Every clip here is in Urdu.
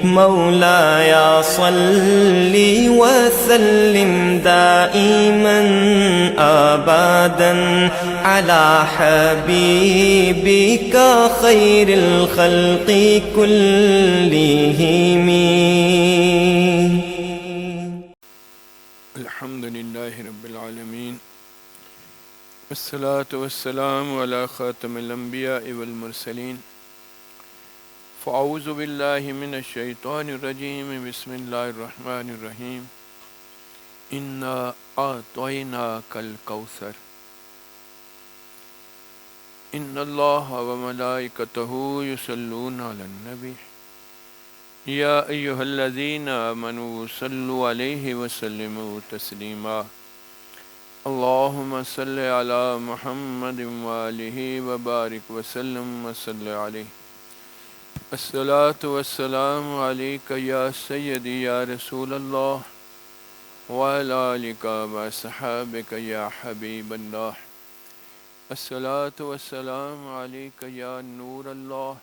مولاي صل وسلم دائما أبدا على حبيبك خير الخلق كلهم. الحمد لله رب العالمين والصلاة والسلام على خاتم الأنبياء والمرسلين. فأعوذ بالله من الشيطان الرجيم. بسم الله الرحمن الرحيم. إنا أعطيناك الكوثر. إن الله وملائكته يصلون على النبي يا أيها الذين آمنوا صلوا عليه وسلموا تسليما. اللهم صل على محمد وآله وبارك وسلم وصل عليه. الصلاة والسلام عليك يا سيدي يا رسول الله وعلى آلك وصحابك يا حبيب الله. الصلاة والسلام عليك يا نور الله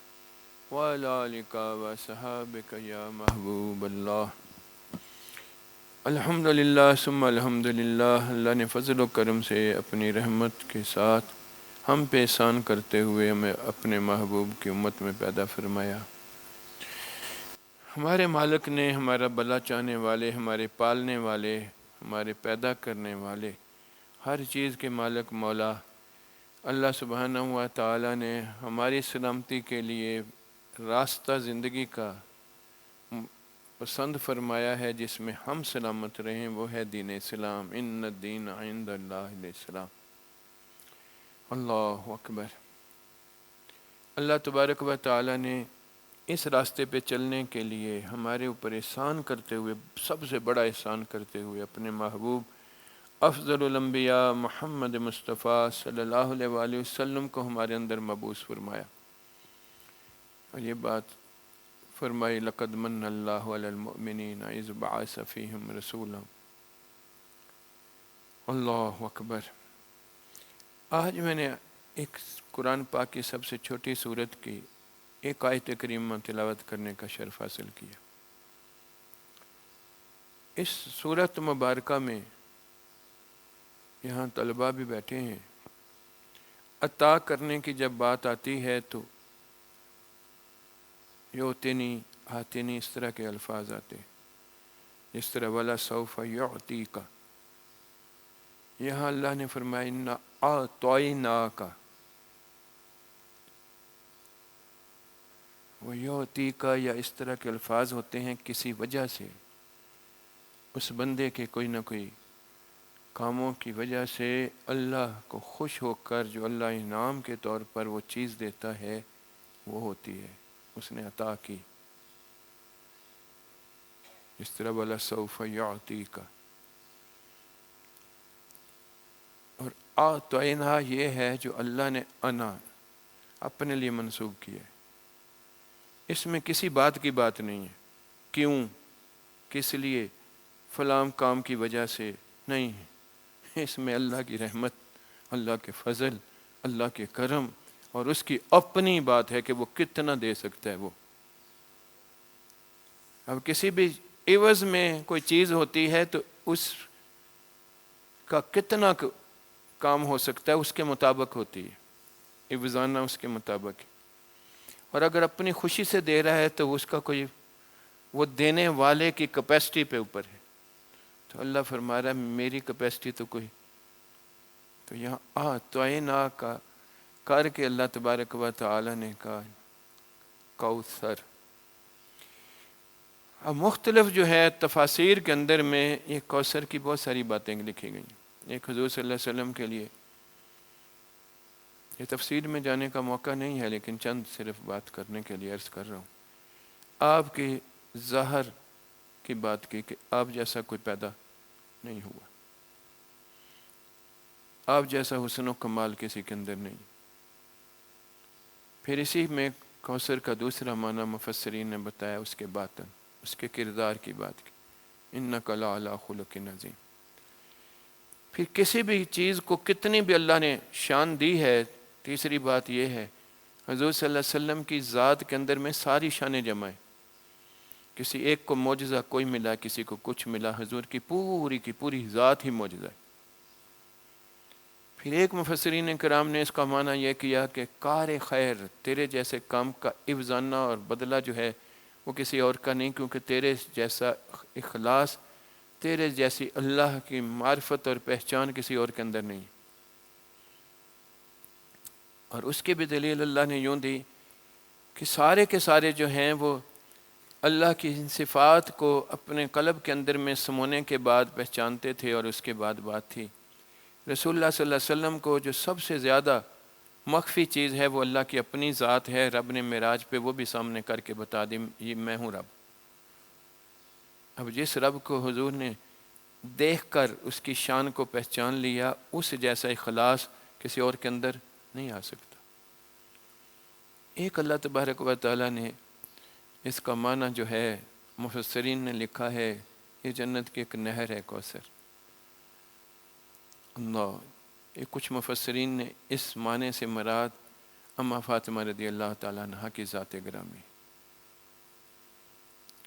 وعلى آلك وصحابك يا محبوب الله. الحمدللہ ثم الحمدللہ. اللہ نے فضل و کرم سے اپنی رحمت کے ساتھ ہم پہ احسان کرتے ہوئے ہمیں اپنے محبوب کی امت میں پیدا فرمایا. ہمارے مالک نے، ہمارا بھلا چاہنے والے، ہمارے پالنے والے، ہمارے پیدا کرنے والے، ہر چیز کے مالک مولا اللہ سبحانہ و تعالی نے ہماری سلامتی کے لیے راستہ زندگی کا پسند فرمایا ہے جس میں ہم سلامت رہیں، وہ ہے دین اسلام. ان الدین عند اللہ الاسلام. اللہ اکبر. اللہ تبارک و تعالی نے اس راستے پہ چلنے کے لیے ہمارے اوپر احسان کرتے ہوئے، سب سے بڑا احسان کرتے ہوئے، اپنے محبوب افضل الانبیاء محمد مصطفیٰ صلی اللہ علیہ وآلہ وسلم کو ہمارے اندر مبعوث فرمایا. اور یہ بات فرمائی لقد من اللہ علی المؤمنین اذ بعث فیہم رسولا. اللہ اکبر. آج میں نے ایک قرآن پاک کی سب سے چھوٹی سورت کی ایک آیت کریمہ تلاوت کرنے کا شرف حاصل کیا. اس سورت مبارکہ میں یہاں طلباء بھی بیٹھے ہیں. عطا کرنے کی جب بات آتی ہے تو یعطینی، آتینی، اس طرح کے الفاظ آتے ہیں. جس طرح وَلَا سَوْفَ يُعْطِيكَ، یہاں اللہ نے فرمایا اِنَّا أَعْطَيْنَاكَ. وہ یعطیکا یا اس طرح کے الفاظ ہوتے ہیں کسی وجہ سے، اس بندے کے کوئی نہ کوئی کاموں کی وجہ سے اللہ کو خوش ہو کر جو اللہ انعام کے طور پر وہ چیز دیتا ہے وہ ہوتی ہے، اس نے عطا کی. اس طرح وَلَا سَوْفَ يُعْطِيكَ. اور اعطینا یہ ہے جو اللہ نے انا اپنے لیے منسوب کیا ہے. اس میں کسی بات کی بات نہیں ہے، کیوں، کس لیے، فلاں کام کی وجہ سے نہیں ہے. اس میں اللہ کی رحمت، اللہ کے فضل، اللہ کے کرم اور اس کی اپنی بات ہے کہ وہ کتنا دے سکتا ہے. وہ اب کسی بھی عوض میں کوئی چیز ہوتی ہے تو اس کا کتنا کام ہو سکتا ہے اس کے مطابق ہوتی ہے، عوضانہ اس کے مطابق. اور اگر اپنی خوشی سے دے رہا ہے تو اس کا کوئی، وہ دینے والے کی کیپیسٹی پہ اوپر ہے. تو اللہ فرما رہا ہے میری کیپیسٹی تو کوئی. تو یہاں اعطینا کا کر کے اللہ تبارک و تعالی نے کہا کوثر. اب مختلف جو ہے تفاسیر کے اندر میں یہ کوثر کی بہت ساری باتیں لکھی گئی ہیں. ایک حضور صلی اللہ علیہ وسلم کے لیے یہ تفسیر میں جانے کا موقع نہیں ہے، لیکن چند صرف بات کرنے کے لیے عرض کر رہا ہوں. آپ کی ظاہر کی بات کی کہ آپ جیسا کوئی پیدا نہیں ہوا، آپ جیسا حسن و کمال کسی کے اندر نہیں. پھر اسی میں کوثر کا دوسرا معنی مفسرین نے بتایا اس کے باطن، اس کے کردار کی بات کی، اِنَّكَ لَعَلَىٰ خُلُقٍ عَظِيمٍ. پھر کسی بھی چیز کو کتنی بھی اللہ نے شان دی ہے، تیسری بات یہ ہے حضور صلی اللہ علیہ وسلم کی ذات کے اندر میں ساری شانیں جمع ہیں. کسی ایک کو معجزہ کوئی ملا، کسی کو کچھ ملا، حضور کی پوری ذات ہی معجزہ ہے۔ پھر ایک مفسرین کرام نے اس کا معنی یہ کیا کہ کار خیر، تیرے جیسے کام کا افزانہ اور بدلہ جو ہے وہ کسی اور کا نہیں، کیونکہ تیرے جیسا اخلاص، تیرے جیسی اللہ کی معرفت اور پہچان کسی اور کے اندر نہیں۔ اور اس کی بھی دلیل اللہ نے یوں دی کہ سارے کے سارے جو ہیں وہ اللہ کی ان صفات کو اپنے قلب کے اندر میں سمونے کے بعد پہچانتے تھے، اور اس کے بعد بات تھی رسول اللہ صلی اللہ علیہ وسلم کو جو سب سے زیادہ مخفی چیز ہے وہ اللہ کی اپنی ذات ہے۔ رب نے معراج پہ وہ بھی سامنے کر کے بتا دی، یہ میں ہوں رب۔ اب جس رب کو حضور نے دیکھ کر اس کی شان کو پہچان لیا، اس جیسا اخلاص کسی اور کے اندر نہیں آ سکتا۔ ایک اللہ تبارک و تعالیٰ نے اس کا معنی جو ہے مفسرین نے لکھا ہے، یہ جنت کی ایک نہر ہے کوثر۔ اللہ، یہ کچھ مفسرین نے اس معنی سے مراد اما فاطمہ رضی اللہ تعالیٰ عنہا کی ذات گرامی،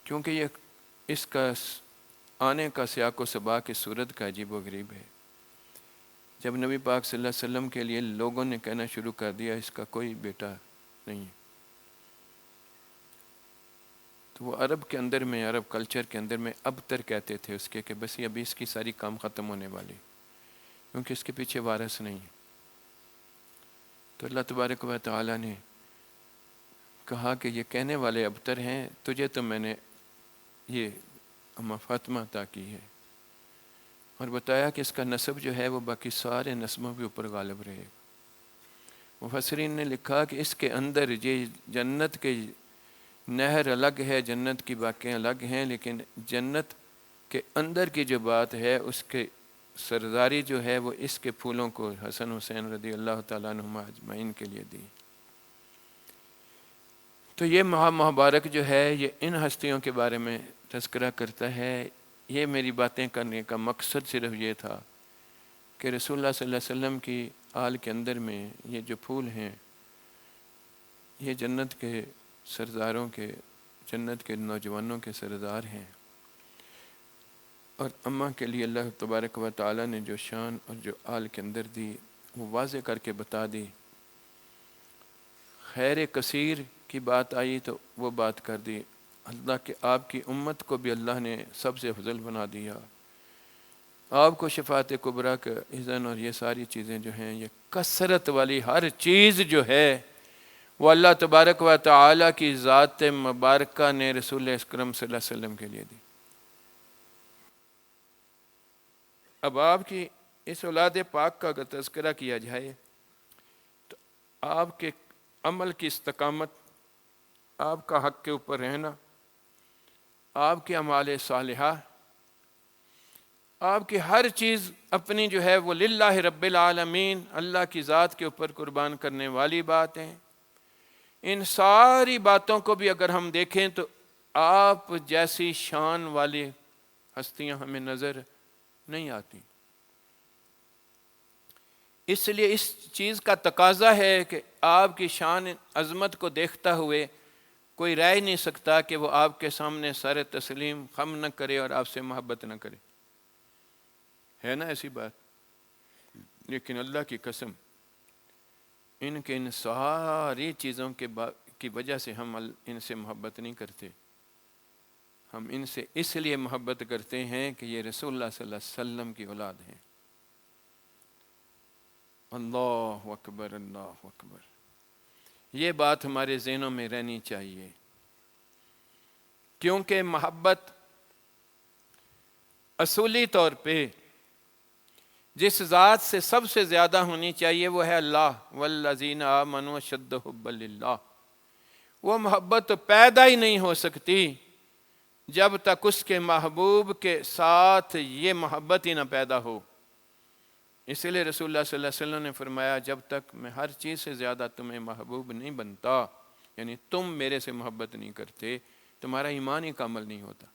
کیونکہ یہ اس کا آنے کا سیاق و سباق اس صورت کا عجیب و غریب ہے۔ جب نبی پاک صلی اللہ علیہ وسلم کے لیے لوگوں نے کہنا شروع کر دیا اس کا کوئی بیٹا نہیں ہے، تو وہ عرب کے اندر میں، عرب کلچر کے اندر میں ابتر کہتے تھے اس کے کہ بس ابھی اس کی ساری کام ختم ہونے والی، کیونکہ اس کے پیچھے وارث نہیں ہے۔ تو اللہ تبارک و تعالیٰ نے کہا کہ یہ کہنے والے ابتر ہیں، تجھے تو میں نے یہ اما فاطمہ عطا کی ہے، اور بتایا کہ اس کا نسب جو ہے وہ باقی سارے نسبوں کے اوپر غالب رہے گا۔ مفسرین نے لکھا کہ اس کے اندر یہ جنت کے نہر الگ ہے، جنت کی باقیاں الگ ہیں، لیکن جنت کے اندر کی جو بات ہے اس کے سرداری جو ہے وہ اس کے پھولوں کو حسن حسین رضی اللہ تعالیٰ عنہما اجمعین کے لیے دی۔ تو یہ ماہ مبارک جو ہے یہ ان ہستیوں کے بارے میں تذکرہ کرتا ہے۔ یہ میری باتیں کرنے کا مقصد صرف یہ تھا کہ رسول اللہ صلی اللہ علیہ وسلم کی آل کے اندر میں یہ جو پھول ہیں یہ جنت کے سرداروں کے، جنت کے نوجوانوں کے سردار ہیں، اور اماں کے لیے اللہ تبارک و تعالیٰ نے جو شان اور جو آل کے اندر دی وہ واضح کر کے بتا دی۔ خیر کثیر کی بات آئی تو وہ بات کر دی، اللہ کہ آپ کی امت کو بھی اللہ نے سب سے افضل بنا دیا، آپ کو شفاعت کبریٰ کا اذن، اور یہ ساری چیزیں جو ہیں یہ کثرت والی ہر چیز جو ہے وہ اللہ تبارک و تعالیٰ کی ذات مبارکہ نے رسول اکرم صلی اللہ علیہ وسلم کے لیے دی۔ اب آپ کی اس اولاد پاک کا اگر تذکرہ کیا جائے تو آپ کے عمل کی استقامت، آپ کا حق کے اوپر رہنا، آپ کے اعمال صالحہ، آپ کی ہر چیز اپنی جو ہے وہ للہ رب العالمین، اللہ کی ذات کے اوپر قربان کرنے والی بات ہیں۔ ان ساری باتوں کو بھی اگر ہم دیکھیں تو آپ جیسی شان والی ہستیاں ہمیں نظر نہیں آتی۔ اس لیے اس چیز کا تقاضا ہے کہ آپ کی شان عظمت کو دیکھتا ہوئے کوئی رہ نہیں سکتا کہ وہ آپ کے سامنے سر تسلیم خم نہ کرے اور آپ سے محبت نہ کرے، ہے نا ایسی بات؟ لیکن اللہ کی قسم ان کے ان ساری چیزوں کی وجہ سے ہم ان سے محبت نہیں کرتے، ہم ان سے اس لیے محبت کرتے ہیں کہ یہ رسول اللہ صلی اللہ علیہ وسلم کی اولاد ہیں۔ اللہ اکبر، اللہ اکبر، یہ بات ہمارے ذہنوں میں رہنی چاہیے، کیونکہ محبت اصولی طور پہ جس ذات سے سب سے زیادہ ہونی چاہیے وہ ہے اللہ، والذین آمنوا اشد حبا للہ۔ وہ محبت تو پیدا ہی نہیں ہو سکتی جب تک اس کے محبوب کے ساتھ یہ محبت ہی نہ پیدا ہو۔ اس لیے رسول اللہ صلی اللہ علیہ وسلم نے فرمایا جب تک میں ہر چیز سے زیادہ تمہیں محبوب نہیں بنتا، یعنی تم میرے سے محبت نہیں کرتے، تمہارا ایمان ہی کامل نہیں ہوتا۔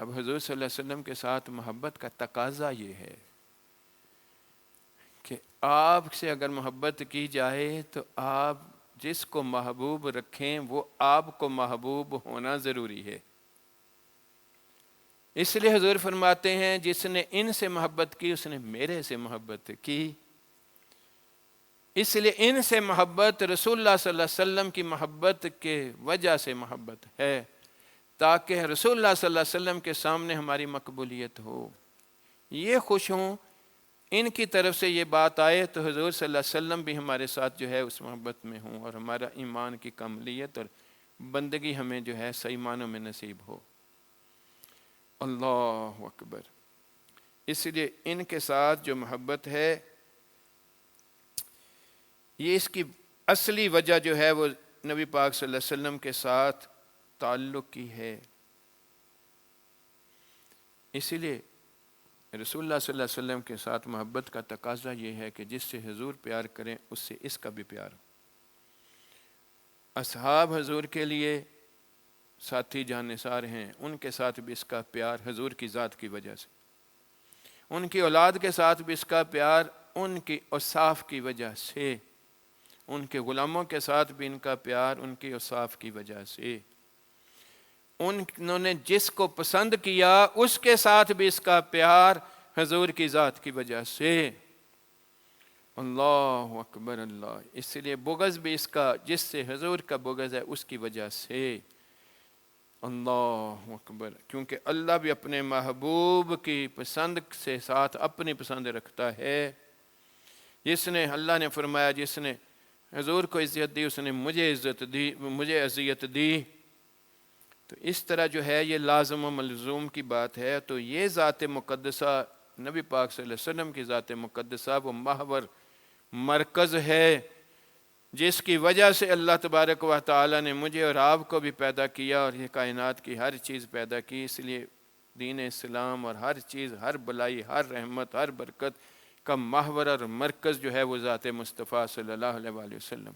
اب حضور صلی اللہ علیہ وسلم کے ساتھ محبت کا تقاضا یہ ہے کہ آپ سے اگر محبت کی جائے تو آپ جس کو محبوب رکھیں وہ آپ کو محبوب ہونا ضروری ہے۔ اس لیے حضور فرماتے ہیں جس نے ان سے محبت کی اس نے میرے سے محبت کی۔ اس لیے ان سے محبت رسول اللہ صلی اللہ علیہ وسلم کی محبت کے وجہ سے محبت ہے، تاکہ رسول اللہ صلی اللہ علیہ وسلم کے سامنے ہماری مقبولیت ہو، یہ خوش ہوں، ان کی طرف سے یہ بات آئے تو حضور صلی اللہ علیہ وسلم بھی ہمارے ساتھ جو ہے اس محبت میں ہوں، اور ہمارا ایمان کی کاملیت اور بندگی ہمیں جو ہے صحیح معنوں میں نصیب ہو۔ اللہ اکبر۔ اس لیے ان کے ساتھ جو محبت ہے، یہ اس کی اصلی وجہ جو ہے وہ نبی پاک صلی اللہ علیہ وسلم کے ساتھ تعلق کی ہے۔ اسی لیے رسول اللہ صلی اللہ علیہ وسلم کے ساتھ محبت کا تقاضا یہ ہے کہ جس سے حضور پیار کریں اس سے اس کا بھی پیار ہو۔ اصحاب حضور کے لیے ساتھی جانثار ہیں، ان کے ساتھ بھی اس کا پیار حضور کی ذات کی وجہ سے، ان کی اولاد کے ساتھ بھی اس کا پیار ان کی اوصاف کی وجہ سے، ان کے غلاموں کے ساتھ بھی ان کا پیار ان کی اوصاف کی وجہ سے، انہوں نے جس کو پسند کیا اس کے ساتھ بھی اس کا پیار حضور کی ذات کی وجہ سے۔ اللہ اکبر اللہ۔ اس لیے بغض بھی اس کا جس سے حضور کا بغض ہے اس کی وجہ سے۔ اللہ اکبر۔ کیونکہ اللہ بھی اپنے محبوب کی پسند سے ساتھ اپنی پسند رکھتا ہے۔ جس نے اللہ نے فرمایا جس نے حضور کو عزت دی اس نے مجھے عزت دی، مجھے اذیت دی۔ تو اس طرح جو ہے یہ لازم و ملزوم کی بات ہے۔ تو یہ ذات مقدسہ نبی پاک صلی اللہ علیہ وسلم کی ذات مقدسہ وہ محور مرکز ہے جس کی وجہ سے اللہ تبارک و تعالی نے مجھے اور آپ کو بھی پیدا کیا اور یہ کائنات کی ہر چیز پیدا کی۔ اس لیے دین اسلام اور ہر چیز، ہر بلائی، ہر رحمت، ہر برکت کا محور اور مرکز جو ہے وہ ذات مصطفیٰ صلی اللہ علیہ وآلہ وسلم۔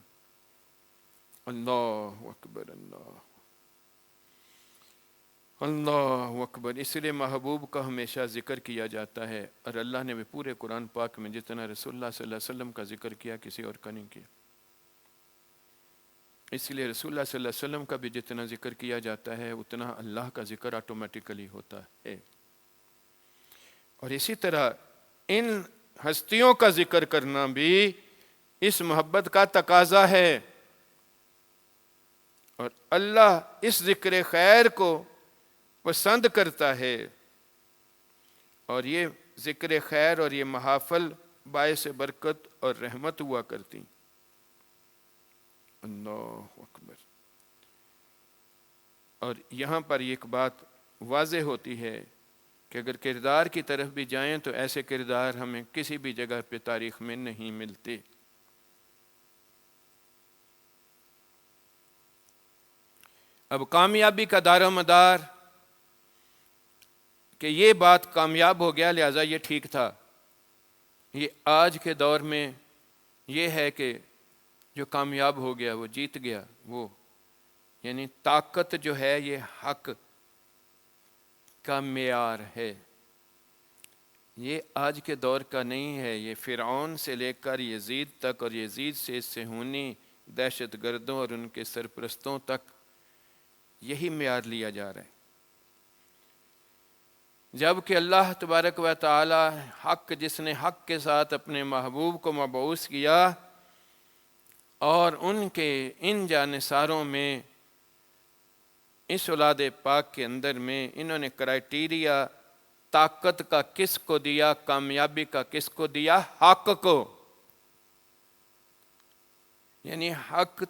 اللہ اکبر اللہ اللہ اکبر۔ اس لیے محبوب کا ہمیشہ ذکر کیا جاتا ہے، اور اللہ نے بھی پورے قرآن پاک میں جتنا رسول اللہ صلی اللہ علیہ وسلم کا ذکر کیا کسی اور کا نہیں کیا۔ اس لیے رسول اللہ صلی اللہ علیہ وسلم کا بھی جتنا ذکر کیا جاتا ہے اتنا اللہ کا ذکر آٹومیٹیکلی ہوتا ہے۔ اور اسی طرح ان ہستیوں کا ذکر کرنا بھی اس محبت کا تقاضا ہے، اور اللہ اس ذکر خیر کو پسند کرتا ہے، اور یہ ذکر خیر اور یہ محافل باعث برکت اور رحمت ہوا کرتی۔ اللہ اکبر۔ اور یہاں پر ایک بات واضح ہوتی ہے کہ اگر کردار کی طرف بھی جائیں تو ایسے کردار ہمیں کسی بھی جگہ پہ تاریخ میں نہیں ملتے۔ اب کامیابی کا دار و مدار کہ یہ بات کامیاب ہو گیا لہذا یہ ٹھیک تھا، یہ آج کے دور میں یہ ہے کہ جو کامیاب ہو گیا وہ جیت گیا، وہ یعنی طاقت جو ہے یہ حق کا معیار ہے۔ یہ آج کے دور کا نہیں ہے، یہ فرعون سے لے کر یزید تک اور یزید سے صہیونی دہشت گردوں اور ان کے سرپرستوں تک یہی معیار لیا جا رہا ہے۔ جبکہ اللہ تبارک و تعالی حق، جس نے حق کے ساتھ اپنے محبوب کو مبعوث کیا اور ان کے ان جانثاروں میں اس اولاد پاک کے اندر میں انہوں نے کرائیٹیریا طاقت کا کس کو دیا، کامیابی کا کس کو دیا؟ حق کو۔ یعنی حق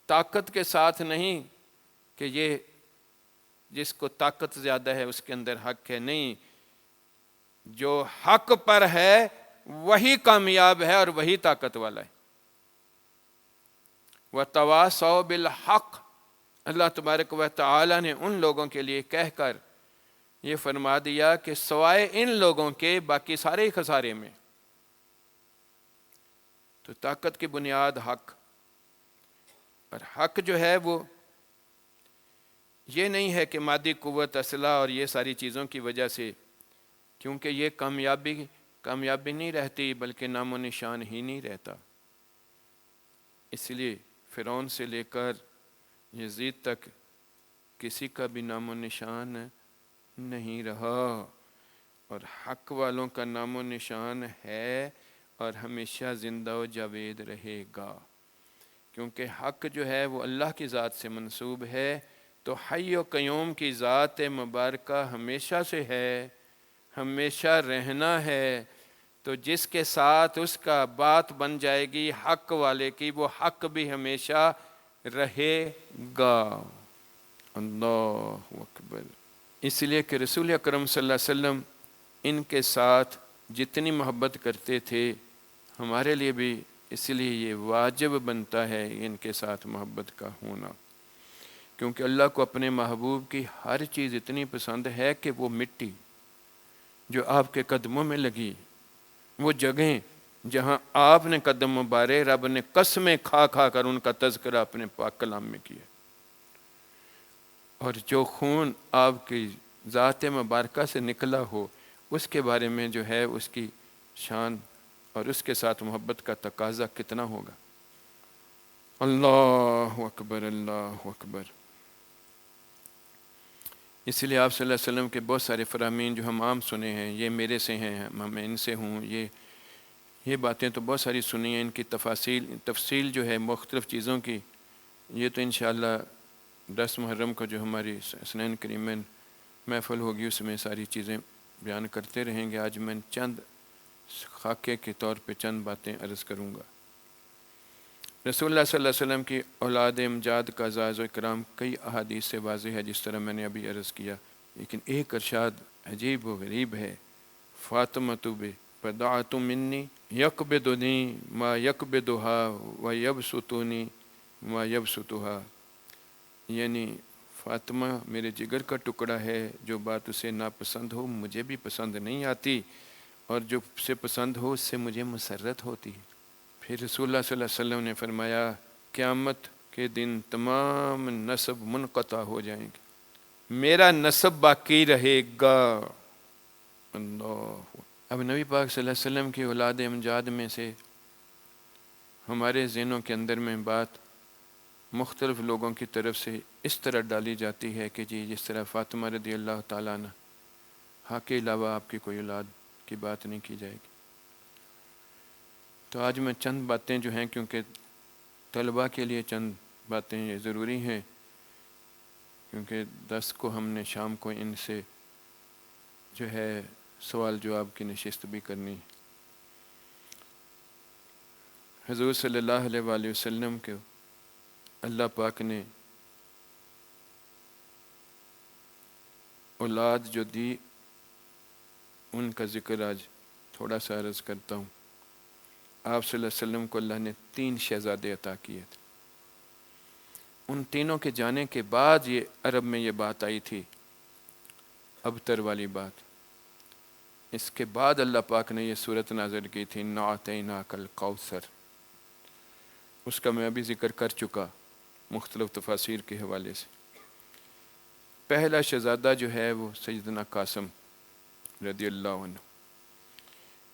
طاقت کے ساتھ نہیں کہ یہ جس کو طاقت زیادہ ہے اس کے اندر حق ہے، نہیں، جو حق پر ہے وہی کامیاب ہے اور وہی طاقت والا ہے۔ وَتَوَاصَوْا بِالْحَقِّ، اللہ تبارک و تعالی نے ان لوگوں کے لیے کہہ کر یہ فرما دیا کہ سوائے ان لوگوں کے باقی سارے خسارے میں۔ تو طاقت کی بنیاد حق، اور حق جو ہے وہ یہ نہیں ہے کہ مادی قوت، اسلحہ اور یہ ساری چیزوں کی وجہ سے، کیونکہ یہ کامیابی نہیں رہتی بلکہ نام و نشان ہی نہیں رہتا۔ اس لیے فرعون سے لے کر یزید تک کسی کا بھی نام و نشان نہیں رہا، اور حق والوں کا نام و نشان ہے اور ہمیشہ زندہ و جاوید رہے گا، کیونکہ حق جو ہے وہ اللہ کی ذات سے منسوب ہے، تو حی و قیوم کی ذات مبارکہ ہمیشہ سے ہے، ہمیشہ رہنا ہے، تو جس کے ساتھ اس کا بات بن جائے گی حق والے کی، وہ حق بھی ہمیشہ رہے گا۔ اللہ اکبر۔ اس لیے کہ رسول اکرم صلی اللہ علیہ وسلم ان کے ساتھ جتنی محبت کرتے تھے، ہمارے لیے بھی اس لیے یہ واجب بنتا ہے ان کے ساتھ محبت کا ہونا، کیونکہ اللہ کو اپنے محبوب کی ہر چیز اتنی پسند ہے کہ وہ مٹی جو آپ کے قدموں میں لگی، وہ جگہیں جہاں آپ نے قدم مبارے، رب نے قسمیں کھا کھا کر ان کا تذکرہ اپنے پاک کلام میں کیا، اور جو خون آپ کی ذات مبارکہ سے نکلا ہو، اس کے بارے میں جو ہے اس کی شان اور اس کے ساتھ محبت کا تقاضا کتنا ہوگا۔ اللہ اکبر، اللہ اکبر۔ اس لیے آپ صلی اللہ علیہ وسلم کے بہت سارے فرامین جو ہم عام سنے ہیں، یہ میرے سے ہیں، میں ان سے ہوں، یہ باتیں تو بہت ساری سنی ہیں، ان کی تفصیل جو ہے مختلف چیزوں کی، یہ تو انشاءاللہ 10 محرم کو جو ہماری حسنین کریمین محفل ہوگی اس میں ساری چیزیں بیان کرتے رہیں گے۔ آج میں چند خاکے کے طور پہ چند باتیں عرض کروں گا۔ رسول اللہ صلی اللہ علیہ وسلم کی اولاد امجاد کا اعزاز و اکرام کئی احادیث سے واضح ہے، جس طرح میں نے ابھی عرض کیا، لیکن ایک ارشاد عجیب و غریب ہے، فاطمۃ بضاعۃ منی یقبضنی ما یقبضها و یبسطنی ما یبسطها، یعنی فاطمہ میرے جگر کا ٹکڑا ہے، جو بات اسے ناپسند ہو مجھے بھی پسند نہیں آتی، اور جو اسے پسند ہو اس سے مجھے مسرت ہوتی ہے۔ پھر رسول اللہ صلی اللہ علیہ وسلم نے فرمایا قیامت کے دن تمام نسب منقطع ہو جائیں گے، میرا نسب باقی رہے گا۔ اللہ۔ اب نبی پاک صلی اللہ علیہ وسلم کی اولاد امجاد میں سے ہمارے ذہنوں کے اندر میں بات مختلف لوگوں کی طرف سے اس طرح ڈالی جاتی ہے کہ جی جس طرح فاطمہ رضی اللہ تعالیٰ عنہ، حق کے علاوہ آپ کی کوئی اولاد کی بات نہیں کی جائے گی۔ تو آج میں چند باتیں جو ہیں، کیونکہ طلباء کے لیے چند باتیں یہ ضروری ہیں، کیونکہ 10 کو ہم نے شام کو ان سے جو ہے سوال جواب کی نشست بھی کرنی ہے۔ حضور صلی اللہ علیہ وآلہ وسلم کے اللہ پاک نے اولاد جو دی، ان کا ذکر آج تھوڑا سا عرض کرتا ہوں۔ آپ صلی اللہ علیہ وسلم کو اللہ نے 3 شہزادے عطا کیے تھے۔ ان تینوں کے جانے کے بعد یہ عرب میں یہ بات آئی تھی، ابتر والی بات۔ اس کے بعد اللہ پاک نے یہ صورت نازل کی تھی، اِنَّا أَعْطَيْنَاكَ الْكَوْثَرَ۔ اس کا میں ابھی ذکر کر چکا مختلف تفاسیر کے حوالے سے۔ پہلا شہزادہ جو ہے وہ سیدنا قاسم رضی اللہ عنہ،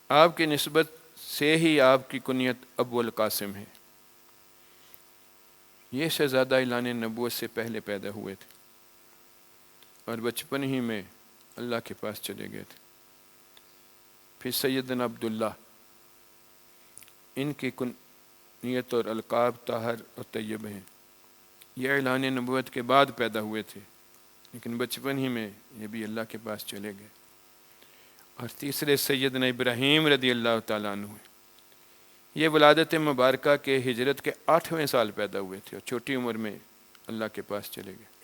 آپ کی نسبت سے ہی آپ کی کنیت ابو القاسم ہے۔ یہ شہزادہ اعلان نبوت سے پہلے پیدا ہوئے تھے اور بچپن ہی میں اللہ کے پاس چلے گئے تھے۔ پھر سیدنا عبداللہ، ان کی کنیت اور القاب طاہر اور طیب ہیں، یہ اعلان نبوت کے بعد پیدا ہوئے تھے، لیکن بچپن ہی میں یہ بھی اللہ کے پاس چلے گئے۔ اور تیسرے سیدنا ابراہیم رضی اللہ تعالیٰ عنہ، یہ ولادت مبارکہ کے ہجرت کے 8ویں سال پیدا ہوئے تھے اور چھوٹی عمر میں اللہ کے پاس چلے گئے۔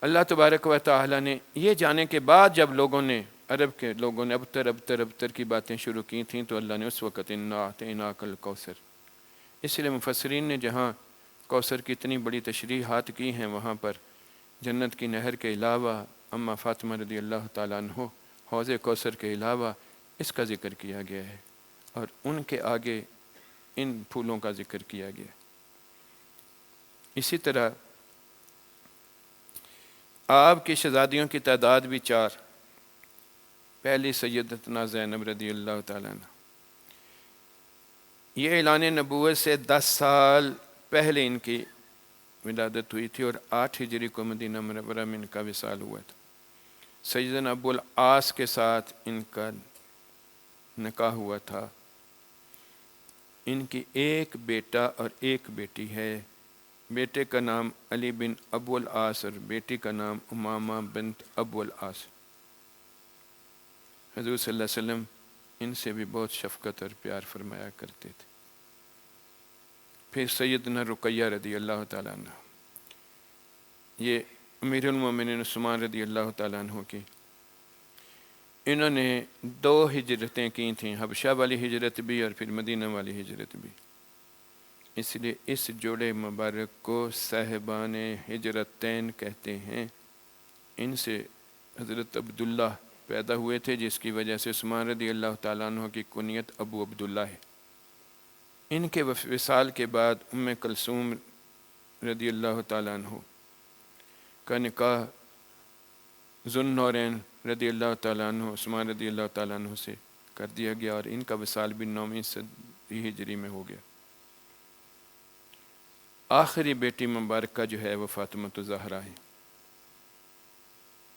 اللہ تبارک و تعالیٰ نے یہ جانے کے بعد جب لوگوں نے، عرب کے لوگوں نے ابتر کی باتیں شروع کی تھیں، تو اللہ نے اس وقت اِنَّا أَعْطَيْنَاكَ الْكَوْثَرَ، اس لیے مفسرین نے جہاں کوثر کی اتنی بڑی تشریحات کی ہیں، وہاں پر جنت کی نہر کے علاوہ اماں فاطمہ رضی اللہ تعالیٰ عنہ، حوض کوثر کے علاوہ اس کا ذکر کیا گیا ہے، اور ان کے آگے ان پھولوں کا ذکر کیا گیا۔ اسی طرح آپ کی شہزادیوں کی تعداد بھی 4۔ پہلی سیدتنا زینب رضی اللہ تعالیٰ عنہ، یہ اعلان نبوت سے 10 سال پہلے ان کی ولادت ہوئی تھی، اور 8 ہجری کو مدینہ منورہ میں ان کا وصال ہوا تھا۔ سیدنا ابو العاص کے ساتھ ان کا نکاح ہوا تھا۔ ان کی ایک بیٹا اور ایک بیٹی ہے۔ بیٹے کا نام علی بن ابو العاص اور بیٹی کا نام امامہ بنت ابو العاص۔ حضور صلی اللہ علیہ وسلم ان سے بھی بہت شفقت اور پیار فرمایا کرتے تھے۔ پھر سیدنا رقیہ رضی اللہ تعالیٰ عنہ، یہ امیر المومنین عثمان رضی اللہ تعالیٰ عنہ کی، انہوں نے 2 ہجرتیں کی تھیں، حبشہ والی ہجرت بھی اور پھر مدینہ والی ہجرت بھی۔ اس لیے اس جوڑے مبارک کو صاحبان ہجرتین کہتے ہیں۔ ان سے حضرت عبداللہ پیدا ہوئے تھے، جس کی وجہ سے عثمان رضی اللہ تعالیٰ عنہ کی کنیت ابو عبداللہ ہے۔ ان کے وصال کے بعد ام کلثوم رضی اللہ تعالیٰ عنہ کا نکاح ذو النورین رضی اللہ تعالیٰ عنہ عثمان رضی اللہ تعالیٰ عنہ سے کر دیا گیا، اور ان کا وصال بھی 9ویں صدی ہجری میں ہو گیا۔ آخری بیٹی مبارکہ جو ہے وہ فاطمہ الزہرا ہے۔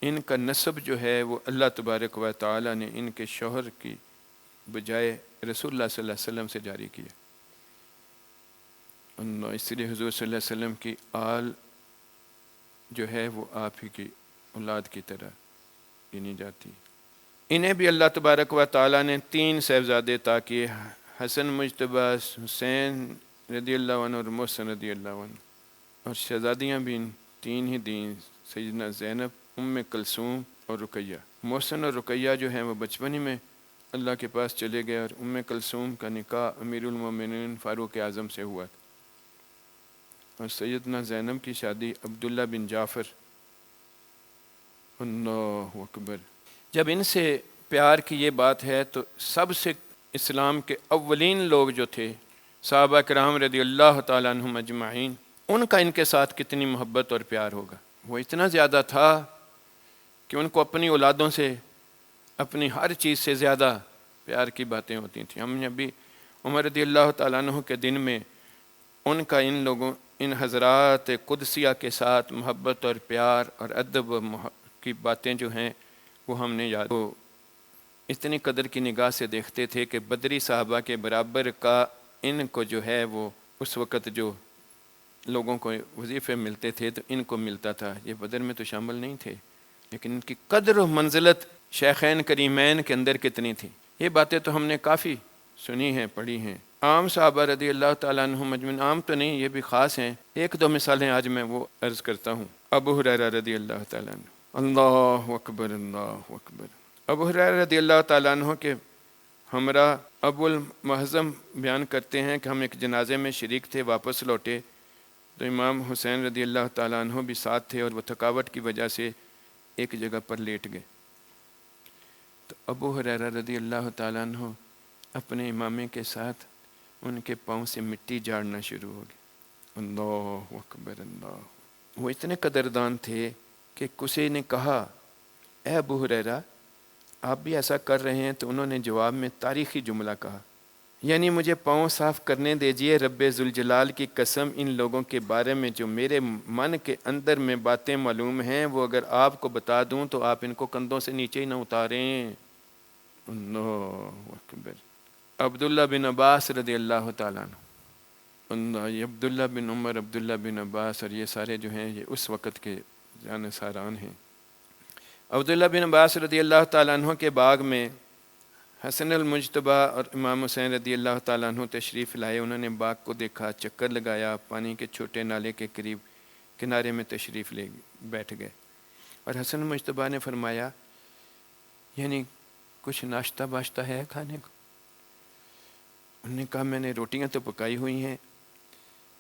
ان کا نسب جو ہے وہ اللہ تبارک و تعالی نے ان کے شوہر کی بجائے رسول اللہ صلی اللہ علیہ وسلم سے جاری کیا۔ اس لیے حضور صلی اللہ علیہ وسلم کی آل جو ہے وہ آپ ہی کی اولاد کی طرح گنی جاتی۔ انہیں بھی اللہ تبارک و تعالی نے 3 صاحبزادے عطا کیے، حسن مجتبی، حسین رضی اللہ عنہ اور محسن رضی اللہ عنہ، اور شہزادیاں بھی 3 ہی دیں، سیدنا زینب، ام کلثوم اور رقیہ۔ محسن اور رقیہ جو ہیں وہ بچپن ہی میں اللہ کے پاس چلے گئے، اور ام کلثوم کا نکاح امیر المومنین فاروق اعظم سے ہوا تھا، اور سیدنا زینب کی شادی عبداللہ بن جعفر۔ اللہ اکبر۔ جب ان سے پیار کی یہ بات ہے تو سب سے اسلام کے اولین لوگ جو تھے صحابہ کرام رضی اللہ تعالیٰ عنہم اجمعین، ان کا ان کے ساتھ کتنی محبت اور پیار ہوگا۔ وہ اتنا زیادہ تھا کہ ان کو اپنی اولادوں سے، اپنی ہر چیز سے زیادہ پیار کی باتیں ہوتی تھیں۔ ہم نے ابھی عمر رضی اللہ تعالیٰ عنہ کے دن میں ان کا ان لوگوں، ان حضرات قدسیہ کے ساتھ محبت اور پیار اور ادب کی باتیں جو ہیں وہ ہم نے یاد، وہ اتنی قدر کی نگاہ سے دیکھتے تھے کہ بدری صحابہ کے برابر کا ان کو جو ہے وہ اس وقت جو لوگوں کو وظیفے ملتے تھے تو ان کو ملتا تھا۔ یہ بدر میں تو شامل نہیں تھے، لیکن ان کی قدر و منزلت شیخین کریمین کے اندر کتنی تھی، یہ باتیں تو ہم نے کافی سنی ہیں، پڑھی ہیں۔ عام صحابہ رضی اللہ تعالیٰ عنہ مجمعین، عام تو نہیں، یہ بھی خاص ہیں۔ 1-2 مثالیں آج میں وہ عرض کرتا ہوں۔ ابو ہریرہ رضی اللہ تعالیٰ عنہ، اللہ اکبر اللہ اکبر۔ ابو ہریرہ رضی اللہ تعالیٰ عنہ کے ہمراہ ابو المحزم بیان کرتے ہیں کہ ہم ایک جنازے میں شریک تھے، واپس لوٹے تو امام حسین رضی اللہ تعالیٰ عنہ بھی ساتھ تھے، اور وہ تھکاوٹ کی وجہ سے ایک جگہ پر لیٹ گئے۔ تو ابو ہریرہ رضی اللہ تعالیٰ عنہ اپنے امامے کے ساتھ ان کے پاؤں سے مٹی جھاڑنا شروع ہو گئے۔ اللہ اکبر اللہ۔ وہ اتنے قدردان تھے کہ کسی نے کہا، اے ابو ہریرہ آپ بھی ایسا کر رہے ہیں؟ تو انہوں نے جواب میں تاریخی جملہ کہا، یعنی مجھے پاؤں صاف کرنے دیجئے، رب ذوالجلال کی قسم ان لوگوں کے بارے میں جو میرے من کے اندر میں باتیں معلوم ہیں وہ اگر آپ کو بتا دوں تو آپ ان کو کندھوں سے نیچے ہی نہ اتاریں۔ اللہ اکبر۔ عبداللہ بن عباس رضی اللہ تعالیٰ عنہ، یہ عبداللہ بن عمر، عبداللہ بن عباس اور یہ سارے جو ہیں یہ اس وقت کے جانساران ہیں۔ عبداللہ بن عباس رضی اللہ تعالیٰ عنہ کے باغ میں حسن المجتبی اور امام حسین رضی اللہ تعالیٰ عنہ تشریف لائے۔ انہوں نے باغ کو دیکھا، چکر لگایا، پانی کے چھوٹے نالے کے قریب کنارے میں تشریف لے بیٹھ گئے، اور حسن مجتبی نے فرمایا، یعنی کچھ ناشتہ باشتہ ہے کھانے کو؟ انہوں نے کہا میں نے روٹیاں تو پکائی ہوئی ہیں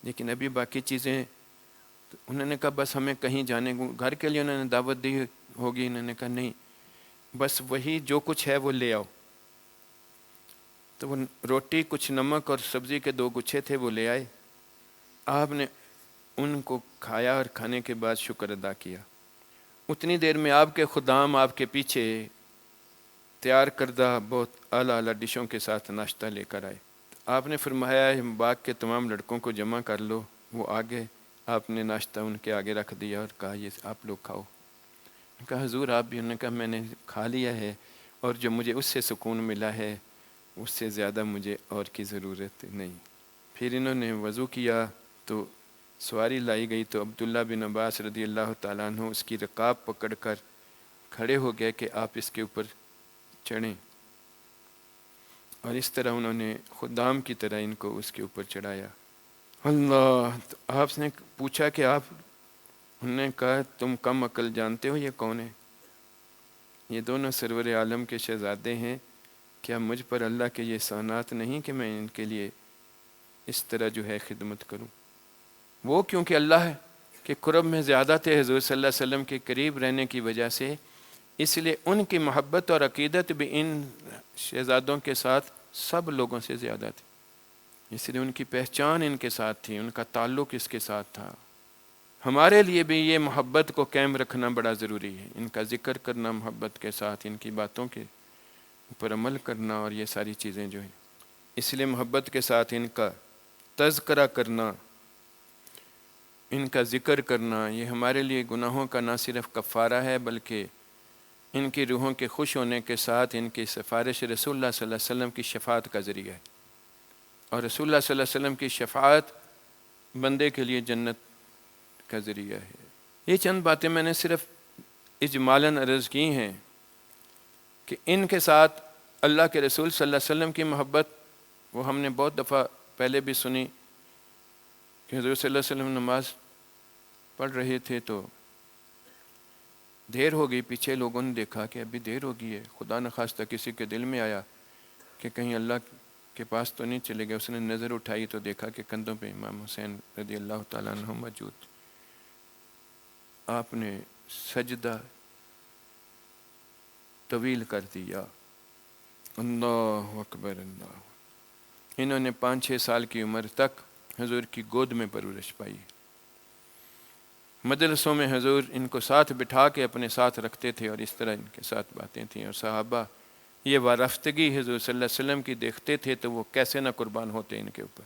لیکن ابھی باقی چیزیں، تو انہوں نے کہا بس ہمیں کہیں جانے کو، گھر کے لیے انہوں نے دعوت دی ہوگی؟ انہوں نے کہا نہیں، بس وہی جو کچھ ہے وہ لے آؤ۔ تو وہ روٹی، کچھ نمک اور سبزی کے 2 گچھے تھے وہ لے آئے۔ آپ نے ان کو کھایا اور کھانے کے بعد شکر ادا کیا۔ اتنی دیر میں آپ کے خدام آپ کے پیچھے تیار کردہ بہت اعلیٰ ڈشوں کے ساتھ ناشتہ لے کر آئے۔ آپ نے فرمایا باغ کے تمام لڑکوں کو جمع کر لو، وہ آگے آپ نے ناشتہ ان کے آگے رکھ دیا اور کہا یہ آپ لوگ کھاؤ۔ کہا حضور آپ بھی؟ انہوں نے کہا میں نے کھا لیا ہے، اور جو مجھے اس سے سکون ملا ہے اس سے زیادہ مجھے اور کی ضرورت نہیں۔ پھر انہوں نے وضو کیا تو سواری لائی گئی، تو عبداللہ بن عباس رضی اللہ تعالیٰ عنہ اس کی رکاب پکڑ کر کھڑے ہو گئے کہ آپ اس کے اوپر چڑھیں، اور اس طرح انہوں نے خدام کی طرح ان کو اس کے اوپر چڑھایا۔ اللہ! تو آپ نے پوچھا کہ آپ، انہوں نے کہا تم کم عقل جانتے ہو یہ کون ہے؟ یہ دونوں سرور عالم کے شہزادے ہیں، کیا مجھ پر اللہ کے یہ احسانات نہیں کہ میں ان کے لیے اس طرح جو ہے خدمت کروں؟ وہ کیونکہ اللہ کے قرب میں زیادہ تھے حضور صلی اللہ علیہ وسلم کے قریب رہنے کی وجہ سے، اس لیے ان کی محبت اور عقیدت بھی ان شہزادوں کے ساتھ سب لوگوں سے زیادہ تھی، اس لیے ان کی پہچان ان کے ساتھ تھی، ان کا تعلق اس کے ساتھ تھا۔ ہمارے لیے بھی یہ محبت کو قائم رکھنا بڑا ضروری ہے، ان کا ذکر کرنا محبت کے ساتھ، ان کی باتوں کے اوپر عمل کرنا، اور یہ ساری چیزیں جو ہیں، اس لیے محبت کے ساتھ ان کا تذکرہ کرنا، ان کا ذکر کرنا، یہ ہمارے لیے گناہوں کا نہ صرف کفارہ ہے بلکہ ان کی روحوں کے خوش ہونے کے ساتھ ان کی سفارش رسول اللہ صلی اللہ علیہ وسلم کی شفاعت کا ذریعہ ہے، اور رسول اللہ صلی اللہ علیہ وسلم کی شفاعت بندے کے لیے جنت کا ذریعہ ہے۔ یہ چند باتیں میں نے صرف اجمالاً عرض کی ہیں کہ ان کے ساتھ اللہ کے رسول صلی اللہ علیہ وسلم کی محبت، وہ ہم نے بہت دفعہ پہلے بھی سنی کہ حضور صلی اللہ علیہ وسلم نماز پڑھ رہے تھے تو دیر ہو گئی، پیچھے لوگوں نے دیکھا کہ ابھی دیر ہو گئی ہے، خدا نخواستہ کسی کے دل میں آیا کہ کہیں اللہ کے پاس تو نہیں چلے گئے، اس نے نظر اٹھائی تو دیکھا کہ کندھوں پہ امام حسین رضی اللہ تعالیٰ عنہ موجود۔ آپ نے سجدہ طویل کر دیا، اللہ اکبر اللہ۔ انہوں نے 5-6 سال کی عمر تک حضور کی گود میں پرورش پائی، مجلسوں میں حضور ان کو ساتھ بٹھا کے اپنے ساتھ رکھتے تھے، اور اس طرح ان کے ساتھ باتیں تھیں، اور صحابہ یہ وارفتگی حضور صلی اللہ علیہ وسلم کی دیکھتے تھے تو وہ کیسے نہ قربان ہوتے ان کے اوپر۔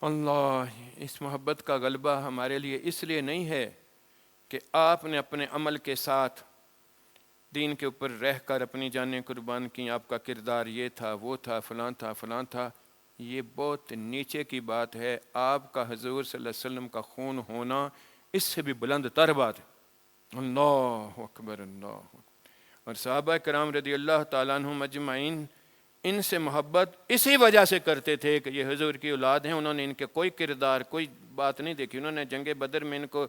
اللہ! اس محبت کا غلبہ ہمارے لیے اس لیے نہیں ہے کہ آپ نے اپنے عمل کے ساتھ دین کے اوپر رہ کر اپنی جانیں قربان کی، آپ کا کردار یہ تھا، وہ تھا، فلاں تھا، فلاں تھا، یہ بہت نیچے کی بات ہے۔ آپ کا حضور صلی اللہ علیہ وسلم کا خون ہونا اس سے بھی بلند تر بات ہے۔ اللہ اکبر اللہ اکبر۔ اور صحابہ کرام رضی اللہ تعالیٰ عنہم اجمعین ان سے محبت اسی وجہ سے کرتے تھے کہ یہ حضور کی اولاد ہیں، انہوں نے ان کے کوئی کردار، کوئی بات نہیں دیکھی، انہوں نے جنگ بدر میں ان کو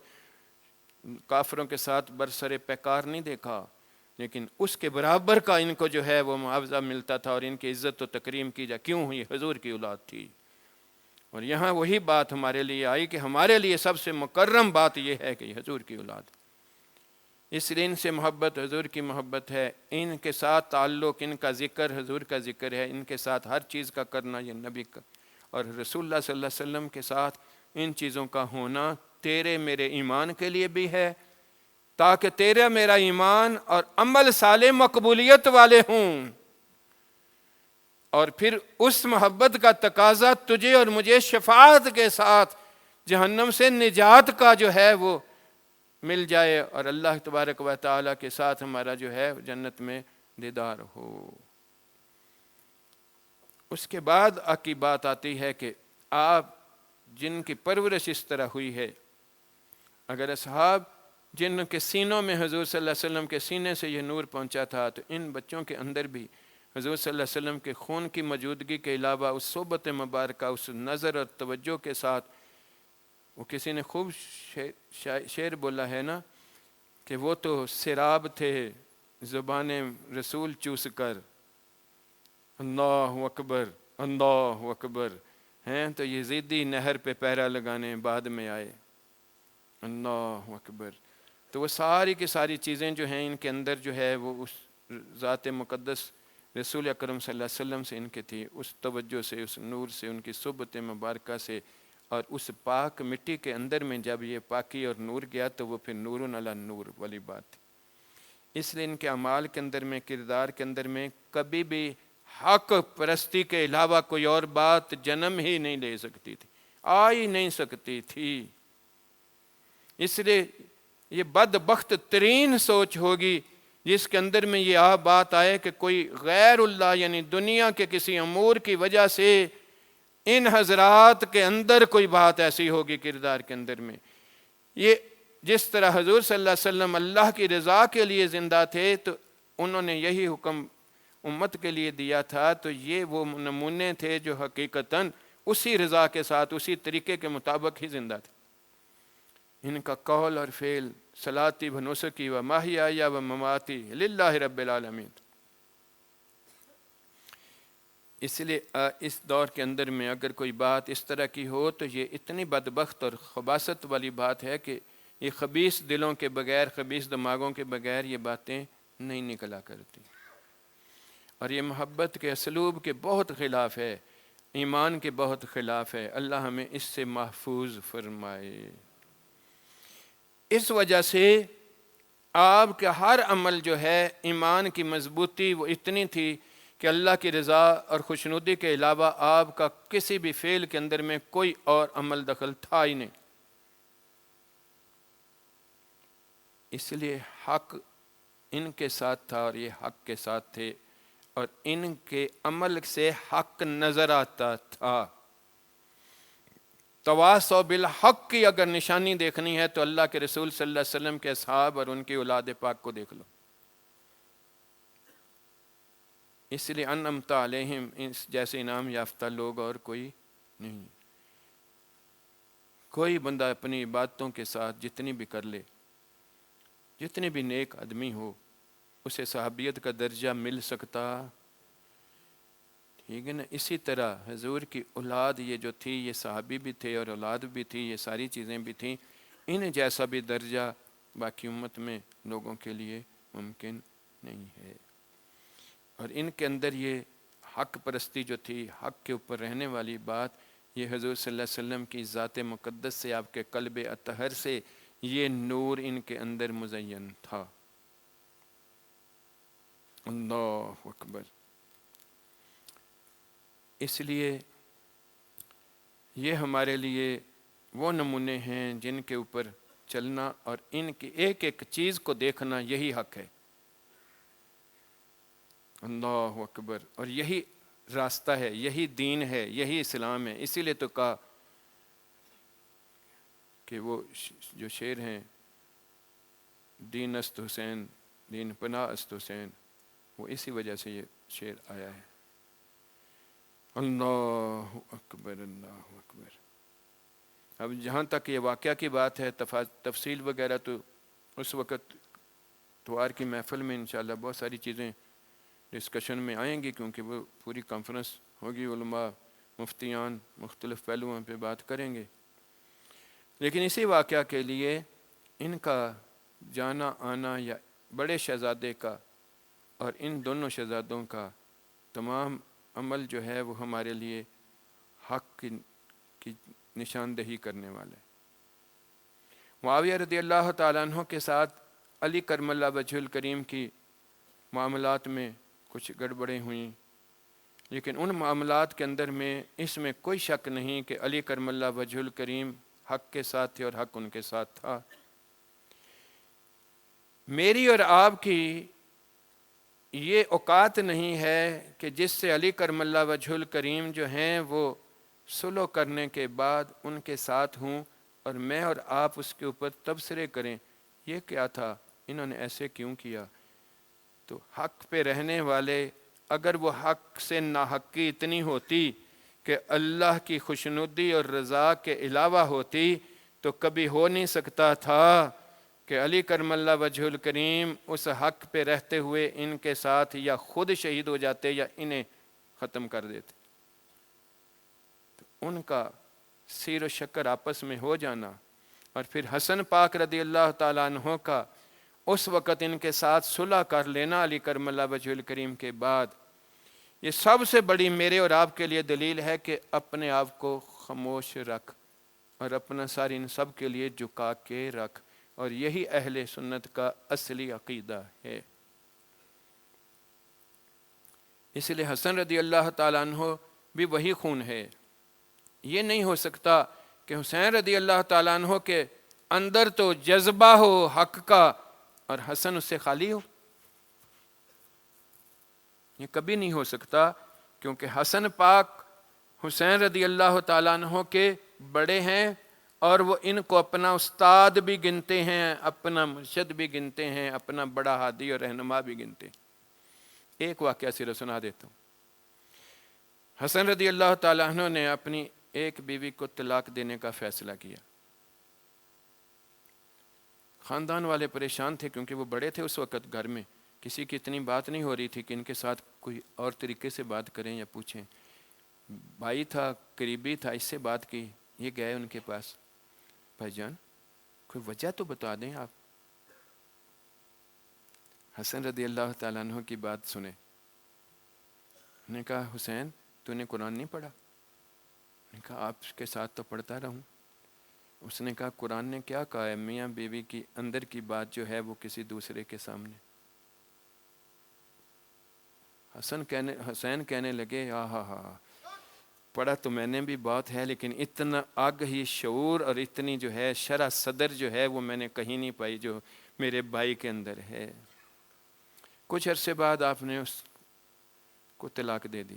کافروں کے ساتھ برسر پیکار نہیں دیکھا، لیکن اس کے برابر کا ان کو جو ہے وہ معاوضہ ملتا تھا، اور ان کی عزت و تکریم کی جائے، کیوں؟ یہ حضور کی اولاد تھی۔ اور یہاں وہی بات ہمارے لیے آئی کہ ہمارے لیے سب سے مکرم بات یہ ہے کہ یہ حضور کی اولاد، اس لیے ان سے محبت حضور کی محبت ہے، ان کے ساتھ تعلق، ان کا ذکر حضور کا ذکر ہے، ان کے ساتھ ہر چیز کا کرنا یہ نبی کا، اور رسول اللہ صلی اللہ علیہ وسلم کے ساتھ ان چیزوں کا ہونا تیرے میرے ایمان کے لیے بھی ہے، تاکہ تیرا میرا ایمان اور عمل صالح مقبولیت والے ہوں، اور پھر اس محبت کا تقاضا تجھے اور مجھے شفاعت کے ساتھ جہنم سے نجات کا جو ہے وہ مل جائے، اور اللہ تبارک و تعالیٰ کے ساتھ ہمارا جو ہے جنت میں دیدار ہو۔ اس کے بعد کی بات آتی ہے کہ آپ جن کی پرورش اس طرح ہوئی ہے، اگر اصحاب جن کے سینوں میں حضور صلی اللہ علیہ وسلم کے سینے سے یہ نور پہنچا تھا، تو ان بچوں کے اندر بھی حضور صلی اللہ علیہ وسلم کے خون کی موجودگی کے علاوہ اس صحبت مبارکہ، اس نظر اور توجہ کے ساتھ، وہ کسی نے خوب شعر بولا ہے نا کہ وہ تو سیراب تھے زبان رسول چوس کر، اللہ اکبر اللہ اکبر، ہیں تو یزیدی نہر پہ پیرا لگانے بعد میں آئے، اللہ اکبر۔ تو وہ ساری کی ساری چیزیں جو ہیں ان کے اندر جو ہے وہ اس ذات مقدس رسول اکرم صلی اللہ علیہ وسلم سے ان کے تھی، اس توجہ سے، اس نور سے، ان کی صحبت مبارکہ سے، اور اس پاک مٹی کے اندر میں جب یہ پاکی اور نور گیا تو وہ پھر نور علی نور والی بات تھی۔ اس لیے ان کے اعمال کے اندر میں، کردار کے اندر میں کبھی بھی حق پرستی کے علاوہ کوئی اور بات جنم ہی نہیں لے سکتی تھی، آ ہی نہیں سکتی تھی۔ اس لیے یہ بدبخت ترین سوچ ہوگی جس کے اندر میں یہ بات آئے کہ کوئی غیر اللہ یعنی دنیا کے کسی امور کی وجہ سے ان حضرات کے اندر کوئی بات ایسی ہوگی کردار کے اندر میں۔ یہ جس طرح حضور صلی اللہ علیہ وسلم اللہ کی رضا کے لیے زندہ تھے تو انہوں نے یہی حکم امت کے لیے دیا تھا، تو یہ وہ نمونے تھے جو حقیقتاً اسی رضا کے ساتھ اسی طریقے کے مطابق ہی زندہ تھے۔ ان کا قول اور فعل صلاتی و نسکی و محیایا و مماتی للہ رب العالمین۔ اس لیے اس دور کے اندر میں اگر کوئی بات اس طرح کی ہو تو یہ اتنی بدبخت اور خباثت والی بات ہے کہ یہ خبیث دلوں کے بغیر، خبیث دماغوں کے بغیر یہ باتیں نہیں نکلا کرتی، اور یہ محبت کے اسلوب کے بہت خلاف ہے، ایمان کے بہت خلاف ہے۔ اللہ ہمیں اس سے محفوظ فرمائے۔ اس وجہ سے آپ کا ہر عمل جو ہے ایمان کی مضبوطی وہ اتنی تھی کہ اللہ کی رضا اور خوشنودی کے علاوہ آپ کا کسی بھی فعل کے اندر میں کوئی اور عمل دخل تھا ہی نہیں۔ اس لیے حق ان کے ساتھ تھا اور یہ حق کے ساتھ تھے، اور ان کے عمل سے حق نظر آتا تھا۔ تواصوا بالحق کی اگر نشانی دیکھنی ہے تو اللہ کے رسول صلی اللہ علیہ وسلم کے اصحاب اور ان کی اولاد پاک کو دیکھ لو۔ اس لیے انعمت علیہم، اس جیسے انعام یافتہ لوگ اور کوئی نہیں۔ کوئی بندہ اپنی عبادتوں کے ساتھ جتنی بھی کر لے، جتنی بھی نیک آدمی ہو، اسے صحابیت کا درجہ مل سکتا، ٹھیک ہے نا؟ اسی طرح حضور کی اولاد یہ جو تھی یہ صحابی بھی تھے اور اولاد بھی تھی، یہ ساری چیزیں بھی تھیں، ان جیسا بھی درجہ باقی امت میں لوگوں کے لیے ممکن نہیں ہے۔ اور ان کے اندر یہ حق پرستی جو تھی، حق کے اوپر رہنے والی بات، یہ حضور صلی اللہ علیہ وسلم کی ذات مقدس سے، آپ کے قلب اطہر سے یہ نور ان کے اندر مزین تھا۔ اللہ اکبر۔ اس لیے یہ ہمارے لیے وہ نمونے ہیں جن کے اوپر چلنا اور ان کی ایک ایک چیز کو دیکھنا، یہی حق ہے۔ اللہ اکبر۔ اور یہی راستہ ہے، یہی دین ہے، یہی اسلام ہے۔ اسی لیے تو کہا کہ وہ جو شعر ہیں، دین است حسین، دین پناہ است حسین، وہ اسی وجہ سے یہ شعر آیا ہے۔ اللہ اکبر، اللہ اکبر۔ اب جہاں تک یہ واقعہ کی بات ہے، تفصیل وغیرہ تو اس وقت اتوار کی محفل میں انشاءاللہ بہت ساری چیزیں ڈسکشن میں آئیں گی، کیونکہ وہ پوری کانفرنس ہوگی، علماء مفتیان مختلف پہلوؤں پہ بات کریں گے۔ لیکن اسی واقعہ کے لیے ان کا جانا آنا، یا بڑے شہزادے کا اور ان دونوں شہزادوں کا تمام عمل جو ہے وہ ہمارے لیے حق کی نشاندہی کرنے والا ہے۔ معاویہ رضی اللہ تعالیٰ عنہ کے ساتھ علی کرم اللہ وجہ الکریم کی معاملات میں کچھ گڑبڑیں ہوئیں، لیکن ان معاملات کے اندر میں اس میں کوئی شک نہیں کہ علی کرم اللہ وجہ الکریم حق کے ساتھ تھے اور حق ان کے ساتھ تھا۔ میری اور آپ کی یہ اوقات نہیں ہے کہ جس سے علی کرم اللہ وجہ الکریم جو ہیں وہ صلح کرنے کے بعد ان کے ساتھ ہوں اور میں اور آپ اس کے اوپر تبصرے کریں، یہ کیا تھا، انہوں نے ایسے کیوں کیا۔ تو حق پہ رہنے والے، اگر وہ حق سے ناحقی اتنی ہوتی کہ اللہ کی خوشنودی اور رضا کے علاوہ ہوتی تو کبھی ہو نہیں سکتا تھا کہ علی کرم اللہ وجہ الکریم اس حق پہ رہتے ہوئے ان کے ساتھ یا خود شہید ہو جاتے یا انہیں ختم کر دیتے۔ تو ان کا سیر و شکر آپس میں ہو جانا، اور پھر حسن پاک رضی اللہ تعالیٰ عنہ کا اس وقت ان کے ساتھ صلح کر لینا علی کرم اللہ وجہ الکریم کے بعد، یہ سب سے بڑی میرے اور آپ کے لیے دلیل ہے کہ اپنے آپ کو خاموش رکھ اور اپنا سر ان سب کے لیے جھکا کے رکھ، اور یہی اہل سنت کا اصلی عقیدہ ہے۔ اس لیے حسن رضی اللہ تعالیٰ عنہ بھی وہی خون ہے. یہ نہیں ہو سکتا کہ حسین رضی اللہ تعالیٰ عنہ کے اندر تو جذبہ ہو حق کا اور حسن اس سے خالی ہو. یہ کبھی نہیں ہو سکتا، کیونکہ حسن پاک حسین رضی اللہ تعالیٰ عنہ کے بڑے ہیں اور وہ ان کو اپنا استاد بھی گنتے ہیں، اپنا مرشد بھی گنتے ہیں، اپنا بڑا ہادی اور رہنما بھی گنتے ہیں. ایک واقعہ صرف سنا دیتا ہوں. حسن رضی اللہ تعالیٰ عنہ نے اپنی ایک بیوی کو طلاق دینے کا فیصلہ کیا. خاندان والے پریشان تھے کیونکہ وہ بڑے تھے اس وقت گھر میں، کسی کی اتنی بات نہیں ہو رہی تھی کہ ان کے ساتھ کوئی اور طریقے سے بات کریں یا پوچھیں. بھائی تھا، قریبی تھا، اس سے بات کی. یہ گئے ان کے پاس، بھائی جان کوئی وجہ تو بتا دیں آپ. حسن رضی اللہ تعالیٰ عنہ کی بات سنے. نے کہا حسین تو نے قرآن نہیں پڑھا؟ نے کہا آپ کے ساتھ تو پڑھتا رہوں. اس نے کہا قرآن نے کیا کہا ہے میاں بیوی کی اندر کی بات جو ہے وہ کسی دوسرے کے سامنے. حسین کہنے لگے ہاں پڑھا تو میں نے بھی بات ہے، لیکن اتنا آگہی شعور اور اتنی جو ہے شرح صدر جو ہے وہ میں نے کہیں نہیں پائی جو میرے بھائی کے اندر ہے. کچھ عرصے بعد آپ نے اس کو طلاق دے دی.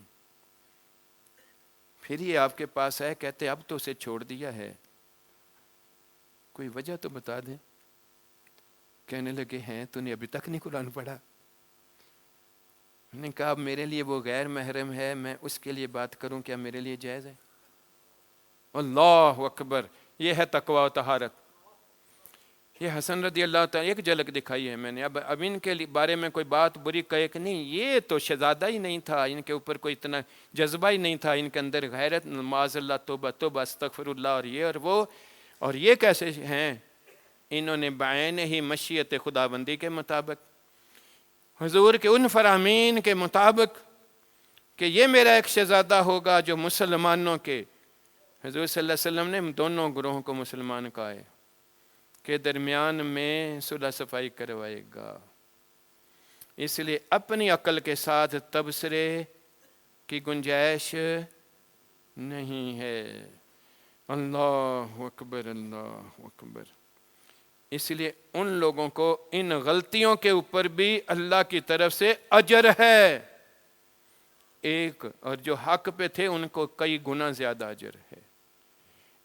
پھر یہ آپ کے پاس آئے، کہتے اب تو اسے چھوڑ دیا ہے، کوئی وجہ تو بتا دیں. کہنے لگے ہیں تو نے ابھی تک نہیں قرآن پڑھا. نے کہا اب میرے لیے وہ غیر محرم ہے، میں اس کے لیے بات کروں، کیا میرے لیے جائز ہے؟ اللہ اکبر. یہ ہے تقوی و طہارت. یہ حسن رضی اللہ تعالیٰ ایک جھلک دکھائی ہے میں نے. اب ان کے بارے میں کوئی بات بری کہے کہ نہیں، یہ تو شہزادہ ہی نہیں تھا، ان کے اوپر کوئی اتنا جذبہ ہی نہیں تھا، ان کے اندر غیرت، معاذ اللہ، توبہ توبہ استغفر اللہ، اور یہ اور وہ. اور یہ کیسے ہیں؟ انہوں نے بعین ہی مشیت خداوندی کے مطابق، حضور کے ان فرامین کے مطابق کہ یہ میرا ایک شہزادہ ہوگا جو مسلمانوں کے، حضور صلی اللہ علیہ وسلم نے دونوں گروہوں کو مسلمان کہا ہے، کے درمیان میں صلح صفائی کروائے گا. اس لیے اپنی عقل کے ساتھ تبصرے کی گنجائش نہیں ہے. اللہ اکبر اللہ اکبر. اس لیے ان لوگوں کو ان غلطیوں کے اوپر بھی اللہ کی طرف سے اجر ہے ایک، اور جو حق پہ تھے ان کو کئی گنا زیادہ اجر ہے.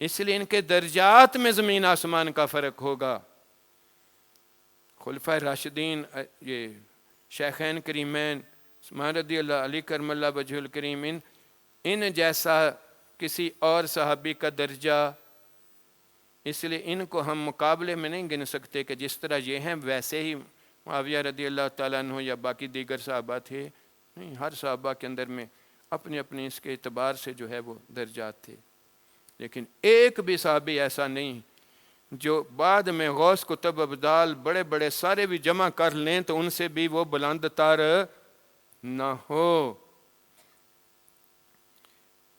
اس لیے ان کے درجات میں زمین آسمان کا فرق ہوگا. خلفائے راشدین، یہ شیخین کریمین، عثمان رضی اللہ، علی کرم اللہ وجہ الکریم، ان جیسا کسی اور صحابی کا درجہ، اس لیے ان کو ہم مقابلے میں نہیں گن سکتے کہ جس طرح یہ ہیں ویسے ہی معاویہ رضی اللہ تعالیٰ عنہ یا باقی دیگر صحابہ تھے. نہیں، ہر صحابہ کے اندر میں اپنی اپنی اس کے اعتبار سے جو ہے وہ درجات تھے. لیکن ایک بھی صحابی ایسا نہیں جو بعد میں غوث قطب ابدال بڑے بڑے سارے بھی جمع کر لیں تو ان سے بھی وہ بلند تر نہ ہو.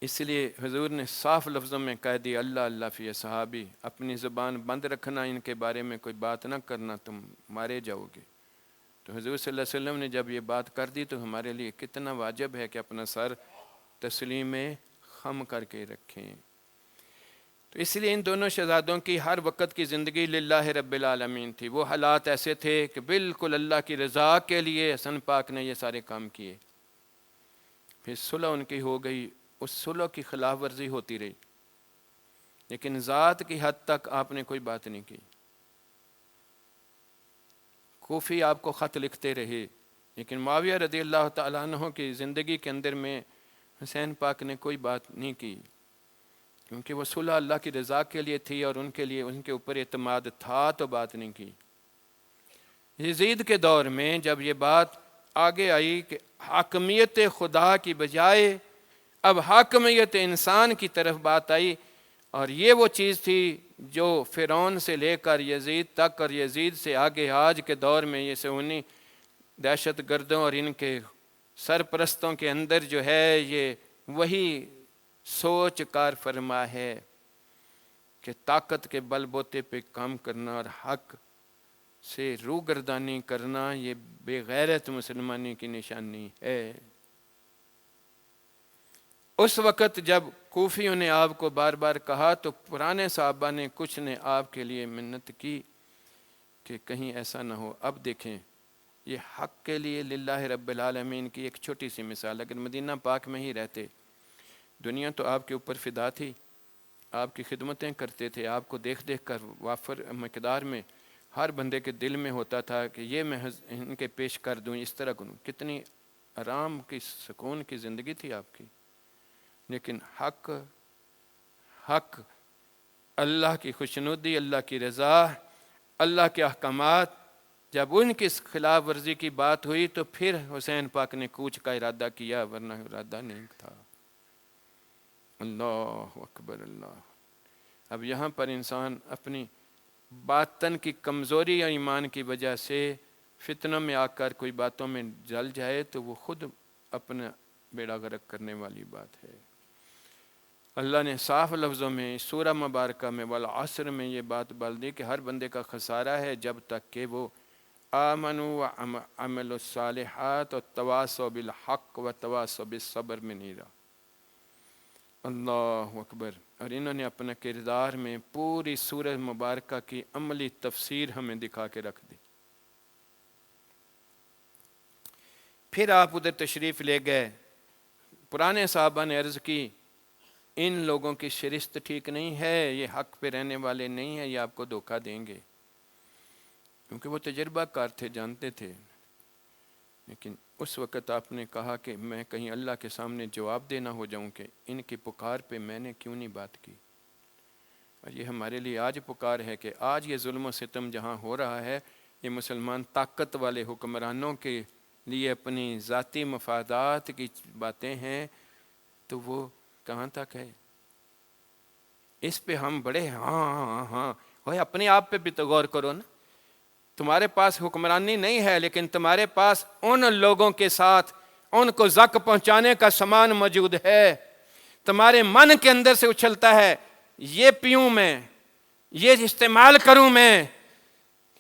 اس لیے حضور نے صاف لفظوں میں کہہ دیا اللہ اللہ فی صحابی. اپنی زبان بند رکھنا، ان کے بارے میں کوئی بات نہ کرنا، تم مارے جاؤ گے. تو حضور صلی اللہ علیہ وسلم نے جب یہ بات کر دی تو ہمارے لیے کتنا واجب ہے کہ اپنا سر تسلیم خم کر کے رکھیں. تو اس لیے ان دونوں شہزادوں کی ہر وقت کی زندگی للہ رب العالمین تھی. وہ حالات ایسے تھے کہ بالکل اللہ کی رضا کے لیے حسن پاک نے یہ سارے کام کیے. پھر صلح ان کی ہو گئی، اس صلح کی خلاف ورزی ہوتی رہی، لیکن ذات کی حد تک آپ نے کوئی بات نہیں کی. کوفی آپ کو خط لکھتے رہے، لیکن معاویہ رضی اللہ تعالیٰ عنہ کی زندگی کے اندر میں حسین پاک نے کوئی بات نہیں کی، کیونکہ وہ صلح اللہ کی رضا کے لیے تھی اور ان کے لیے ان کے اوپر اعتماد تھا تو بات نہیں کی. یزید کے دور میں جب یہ بات آگے آئی کہ حاکمیت خدا کی بجائے اب حاکمیت انسان کی طرف بات آئی، اور یہ وہ چیز تھی جو فرعون سے لے کر یزید تک اور یزید سے آگے آج کے دور میں یہ سونی دہشت گردوں اور ان کے سرپرستوں کے اندر جو ہے یہ وہی سوچ کار فرما ہے کہ طاقت کے بل بوتے پہ کام کرنا اور حق سے روگردانی کرنا یہ بے غیرت مسلمانی کی نشانی ہے. اس وقت جب کوفیوں نے آپ کو بار بار کہا تو پرانے صحابہ نے کچھ نے آپ کے لیے منت کی کہ کہیں ایسا نہ ہو. اب دیکھیں یہ حق کے لیے للہ رب العالمین کی ایک چھوٹی سی مثال. اگر مدینہ پاک میں ہی رہتے، دنیا تو آپ کے اوپر فدا تھی، آپ کی خدمتیں کرتے تھے، آپ کو دیکھ دیکھ کر وافر مقدار میں ہر بندے کے دل میں ہوتا تھا کہ یہ میں ان کے پیش کر دوں، اس طرح کروں. کتنی آرام کی سکون کی زندگی تھی آپ کی. لیکن حق اللہ کی خوشنودی، اللہ کی رضا، اللہ کے احکامات، جب ان کی خلاف ورزی کی بات ہوئی تو پھر حسین پاک نے کوچ کا ارادہ کیا، ورنہ ارادہ نہیں تھا. اللہ اکبر اللہ. اب یہاں پر انسان اپنی باطن کی کمزوری یا ایمان کی وجہ سے فتنوں میں آ کر کوئی باتوں میں جل جائے تو وہ خود اپنا بیڑا غرق کرنے والی بات ہے. اللہ نے صاف لفظوں میں سورہ مبارکہ میں والعصر میں یہ بات بول دی کہ ہر بندے کا خسارہ ہے جب تک کہ وہ آمنوا وعملوا الصالحات وتواصوا بالحق وتواصوا بالصبر میں نہیں رہا. اللہ اکبر. اور انہوں نے اپنے کردار میں پوری سورہ مبارکہ کی عملی تفسیر ہمیں دکھا کے رکھ دی. پھر آپ ادھر تشریف لے گئے. پرانے صحابہ نے عرض کی ان لوگوں کی شرست ٹھیک نہیں ہے، یہ حق پہ رہنے والے نہیں ہیں، یہ آپ کو دھوکہ دیں گے. کیونکہ وہ تجربہ کار تھے، جانتے تھے. لیکن اس وقت آپ نے کہا کہ میں کہیں اللہ کے سامنے جواب دینا ہو جاؤں کہ ان کی پکار پہ میں نے کیوں نہیں بات کی. اور یہ ہمارے لیے آج پکار ہے کہ آج یہ ظلم و ستم جہاں ہو رہا ہے، یہ مسلمان طاقت والے حکمرانوں کے لیے اپنی ذاتی مفادات کی باتیں ہیں، تو وہ کہاں تک ہے؟ اس پہ ہم بڑے ہاں اپنے آپ پہ بھی تو غور کرو نا. تمہارے پاس حکمرانی نہیں ہے، لیکن تمہارے پاس ان لوگوں کے ساتھ ان کو زک پہنچانے کا سامان موجود ہے. تمہارے من کے اندر سے اچھلتا ہے یہ پیوں میں، یہ استعمال کروں میں،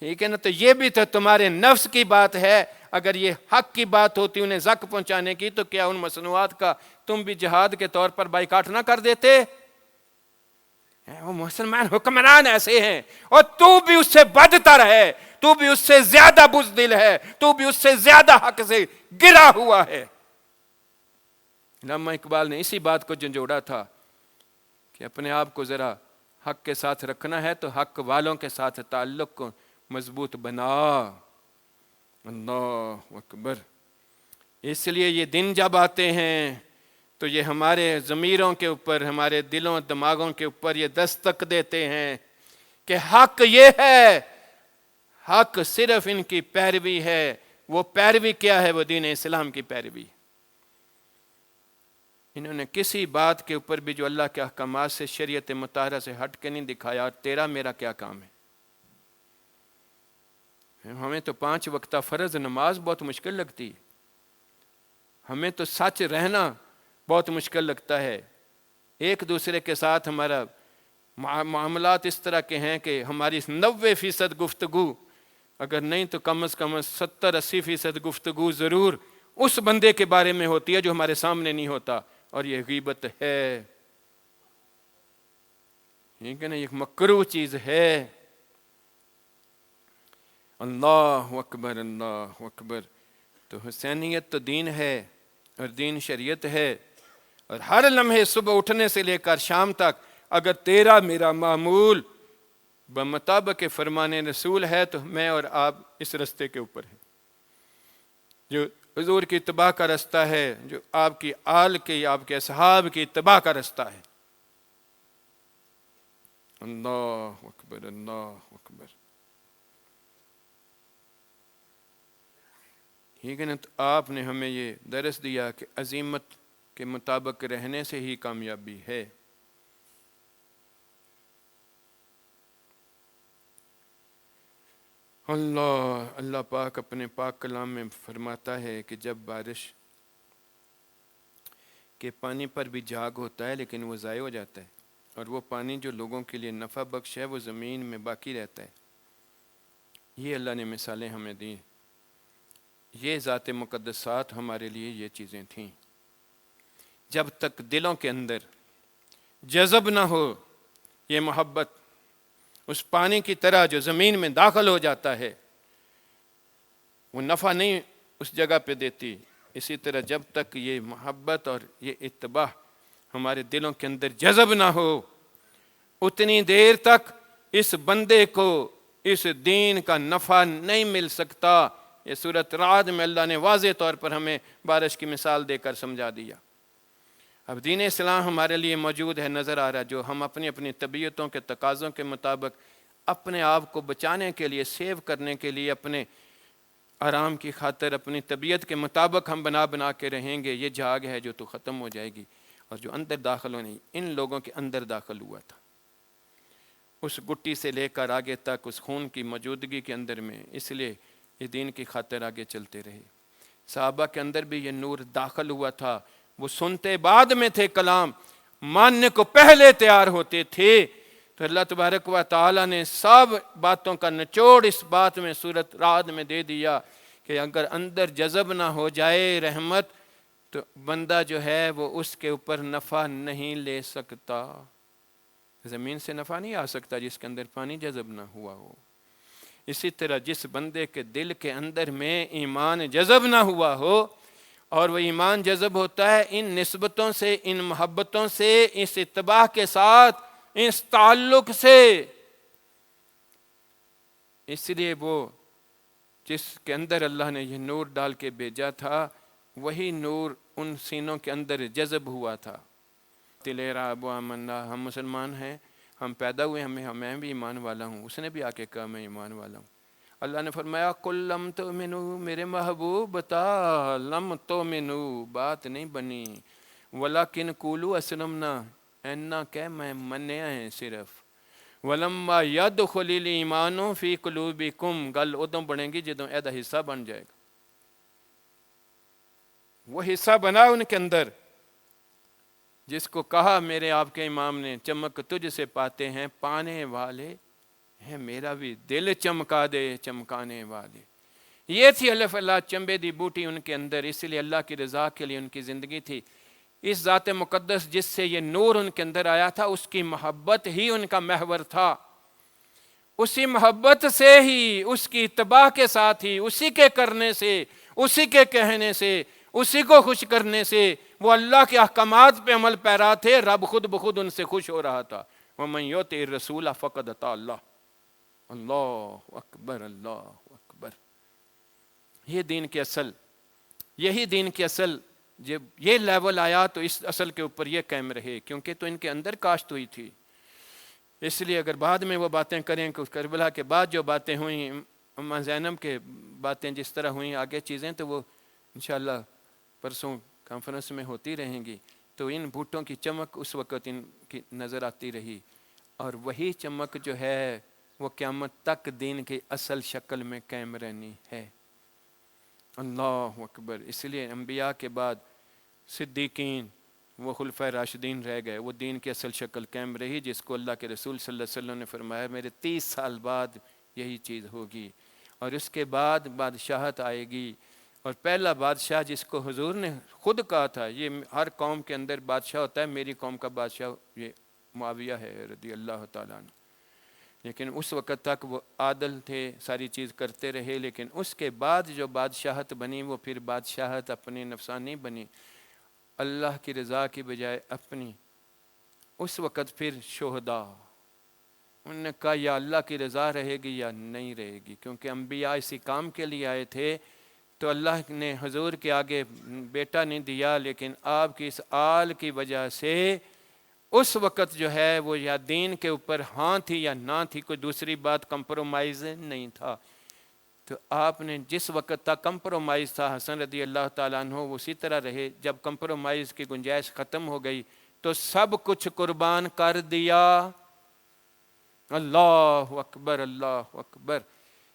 ٹھیک ہے نا. تو یہ بھی تو تمہارے نفس کی بات ہے. اگر یہ حق کی بات ہوتی انہیں زک پہنچانے کی تو کیا ان مصنوعات کا تم بھی جہاد کے طور پر بائیکاٹ نہ کر دیتے؟ وہ مسلمان حکمران ایسے ہیں اور تو بھی اس سے بدتر ہے، تو بھی اس سے زیادہ بزدل ہے، تو بھی اس سے زیادہ حق سے گرا ہوا ہے. علامہ اقبال نے اسی بات کو جھنجھوڑا تھا کہ اپنے آپ کو ذرا حق کے ساتھ رکھنا ہے تو حق والوں کے ساتھ تعلق کو مضبوط بنا. اللہ اکبر. اس لیے یہ دن جب آتے ہیں تو یہ ہمارے ضمیروں کے اوپر، ہمارے دلوں دماغوں کے اوپر یہ دستک دیتے ہیں کہ حق یہ ہے، حق صرف ان کی پیروی ہے. وہ پیروی کیا ہے؟ وہ دین اسلام کی پیروی. انہوں نے کسی بات کے اوپر بھی جو اللہ کے احکامات سے، شریعت مطہرہ سے ہٹ کے نہیں دکھایا اور تیرا میرا کیا کام ہے. ہمیں تو 5 وقتہ فرض نماز بہت مشکل لگتی ہے، ہمیں تو سچ رہنا بہت مشکل لگتا ہے. ایک دوسرے کے ساتھ ہمارا معاملات اس طرح کے ہیں کہ ہماری 90% گفتگو، اگر نہیں تو کم از کم 70-80% گفتگو ضرور اس بندے کے بارے میں ہوتی ہے جو ہمارے سامنے نہیں ہوتا. اور یہ غیبت ہے، ٹھیک ہے نا، ایک مکروہ چیز ہے. اللہ اکبر اللہ اکبر. تو حسینیت تو دین ہے اور دین شریعت ہے. اور ہر لمحے صبح اٹھنے سے لے کر شام تک اگر تیرا میرا معمول بمطابق فرمان رسول ہے تو میں اور آپ اس رستے کے اوپر ہیں. جو حضور کی اتباع کا رستہ ہے، جو آپ کی آل کی، آپ کے اصحاب کی اتباع کا رستہ ہے. اللہ اکبر اللہ اکبر. ٹھیک ہے نا. تو آپ نے ہمیں یہ درس دیا کہ عزیمت کے مطابق رہنے سے ہی کامیابی ہے. اللہ پاک اپنے پاک کلام میں فرماتا ہے کہ جب بارش کے پانی پر بھی جھاگ ہوتا ہے لیکن وہ ضائع ہو جاتا ہے، اور وہ پانی جو لوگوں کے لیے نفع بخش ہے وہ زمین میں باقی رہتا ہے. یہ اللہ نے مثالیں ہمیں دیں. یہ ذات مقدسات ہمارے لیے یہ چیزیں تھیں. جب تک دلوں کے اندر جذب نہ ہو یہ محبت، اس پانی کی طرح جو زمین میں داخل ہو جاتا ہے وہ نفع نہیں اس جگہ پہ دیتی، اسی طرح جب تک یہ محبت اور یہ اتباع ہمارے دلوں کے اندر جذب نہ ہو اتنی دیر تک اس بندے کو اس دین کا نفع نہیں مل سکتا۔ یہ سورۃ رعد میں اللہ نے واضح طور پر ہمیں بارش کی مثال دے کر سمجھا دیا۔ اب دین اسلام ہمارے لیے موجود ہے، نظر آ رہا، جو ہم اپنی اپنی طبیعتوں کے تقاضوں کے مطابق اپنے آپ کو بچانے کے لیے، سیو کرنے کے لیے، اپنے آرام کی خاطر اپنی طبیعت کے مطابق ہم بنا کے رہیں گے، یہ جھاگ ہے جو تو ختم ہو جائے گی۔ اور جو اندر داخل ہونے، ان لوگوں کے اندر داخل ہوا تھا، اس گٹی سے لے کر آگے تک اس خون کی موجودگی کے اندر میں، اس لیے یہ دین کی خاطر آگے چلتے رہے۔ صحابہ کے اندر بھی یہ نور داخل ہوا تھا، وہ سنتے بعد میں تھے کلام، ماننے کو پہلے تیار ہوتے تھے۔ تو اللہ تبارک و تعالیٰ نے سب باتوں کا نچوڑ اس بات میں سورۃ رعد میں دے دیا کہ اگر اندر جذب نہ ہو جائے رحمت تو بندہ جو ہے وہ اس کے اوپر نفع نہیں لے سکتا، زمین سے نفع نہیں آ سکتا جس کے اندر پانی جذب نہ ہوا ہو۔ اسی طرح جس بندے کے دل کے اندر میں ایمان جذب نہ ہوا ہو، اور وہ ایمان جذب ہوتا ہے ان نسبتوں سے، ان محبتوں سے، اس اتباع کے ساتھ، اس تعلق سے، اس لیے وہ جس کے اندر اللہ نے یہ نور ڈال کے بھیجا تھا وہی نور ان سینوں کے اندر جذب ہوا تھا۔ تلیرا ابو آمنا، ہم مسلمان ہیں، ہم پیدا ہوئے، میں بھی ایمان والا ہوں، اس نے بھی آ کے کہا میں ایمان والا ہوں۔ اللہ نے فرمایا قل لم تؤمنوا، میرے محبوب بتا لم تؤمنوا، بات نہیں بنی، ولکن قولوا اسلمنا، اینا کہ میں منیا ہے صرف، ولما يدخل الایمان فی قلوبکم، گل ادوں بنے گی جدوں ایدا حصہ بن جائے گا۔ وہ حصہ بنا ان کے اندر جس کو کہا میرے آپ کے امام نے چمک تجھ سے پاتے ہیں پانے والے ہیں، میرا بھی دل چمکا دے چمکانے والے۔ یہ تھی الف اللہ چمبے دی بوٹی ان کے اندر، اس لیے اللہ کی رضا کے لیے ان کی زندگی تھی۔ اس ذات مقدس جس سے یہ نور ان کے اندر آیا تھا اس کی محبت ہی ان کا محور تھا، اسی محبت سے ہی، اس کی اتباع کے ساتھ ہی، اسی کے کرنے سے، اسی کے کہنے سے، اسی کو خوش کرنے سے وہ اللہ کے احکامات پہ عمل پیرا تھے، رب خود بخود ان سے خوش ہو رہا تھا۔ وَمَن يُطِعِ الرَّسُولَ فَقَدْ أَطَاعَ اللَّهَ، اللہ اکبر، اللہ اکبر۔ یہ دین کے اصل، یہی دین کے اصل، جب یہ لیول آیا تو اس اصل کے اوپر یہ قائم رہے، کیونکہ تو ان کے اندر کاشت ہوئی تھی۔ اس لیے اگر بعد میں وہ باتیں کریں کہ کربلا کے بعد جو باتیں ہوئیں، اماں زینب کے باتیں جس طرح ہوئیں، آگے چیزیں تو وہ انشاءاللہ پرسوں کانفرنس میں ہوتی رہیں گی، تو ان بھوٹوں کی چمک اس وقت ان کی نظر آتی رہی، اور وہی چمک جو ہے وہ قیامت تک دین کی اصل شکل میں قائم رہنی ہے۔ اللہ اکبر۔ اس لیے انبیاء کے بعد صدیقین، وہ خلفۂ راشدین رہ گئے، وہ دین کی اصل شکل قائم رہی جس کو اللہ کے رسول صلی اللہ علیہ وسلم نے فرمایا میرے 30 سال بعد یہی چیز ہوگی، اور اس کے بعد بادشاہت آئے گی، اور پہلا بادشاہ جس کو حضور نے خود کہا تھا، یہ ہر قوم کے اندر بادشاہ ہوتا ہے، میری قوم کا بادشاہ یہ معاویہ ہے رضی اللہ تعالیٰ عنہ، لیکن اس وقت تک وہ عادل تھے، ساری چیز کرتے رہے، لیکن اس کے بعد جو بادشاہت بنی وہ پھر بادشاہت اپنی نفسانی بنی، اللہ کی رضا کی بجائے اپنی۔ اس وقت پھر شہداء، انہوں نے کہا یا اللہ کی رضا رہے گی یا نہیں رہے گی، کیونکہ انبیاء اسی کام کے لیے آئے تھے، تو اللہ نے حضور کے آگے بیٹا نہیں دیا، لیکن آپ کی اس آل کی وجہ سے اس وقت جو ہے وہ یا دین کے اوپر ہاں تھی یا نہ تھی، کوئی دوسری بات کمپرومائز نہیں تھا۔ تو آپ نے جس وقت تک کمپرومائز تھا، حسن رضی اللہ تعالیٰ عنہ وہ اسی طرح رہے، جب کمپرومائز کی گنجائش ختم ہو گئی تو سب کچھ قربان کر دیا۔ اللہ اکبر، اللہ اکبر۔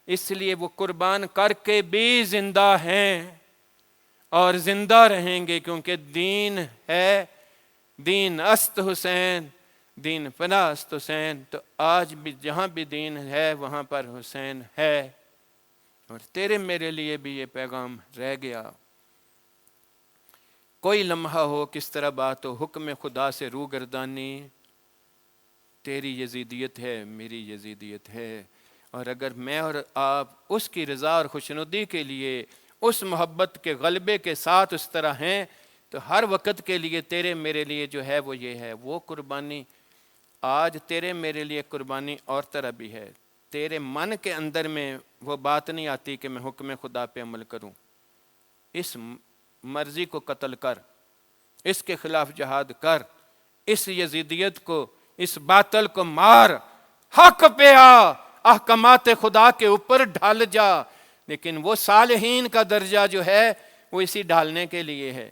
اس لیے وہ قربان کر کے بھی زندہ ہیں اور زندہ رہیں گے، کیونکہ دین ہے، دین است حسین، دین پناہ است حسین۔ تو آج بھی جہاں بھی دین ہے وہاں پر حسین ہے، اور تیرے میرے لیے بھی یہ پیغام رہ گیا۔ کوئی لمحہ ہو کس طرح بات ہو، حکم خدا سے روگردانی تیری یزیدیت ہے، میری یزیدیت ہے۔ اور اگر میں اور آپ اس کی رضا اور خوشنودی کے لیے اس محبت کے غلبے کے ساتھ اس طرح ہیں تو ہر وقت کے لیے تیرے میرے لیے جو ہے وہ یہ ہے، وہ قربانی آج تیرے میرے لیے قربانی اور طرح بھی ہے۔ تیرے من کے اندر میں وہ بات نہیں آتی کہ میں حکم خدا پہ عمل کروں، اس مرضی کو قتل کر، اس کے خلاف جہاد کر، اس یزیدیت کو، اس باطل کو مار، حق پہ آ، احکامات خدا کے اوپر ڈھال جا۔ لیکن وہ صالحین کا درجہ جو ہے وہ اسی ڈھالنے کے لیے ہے۔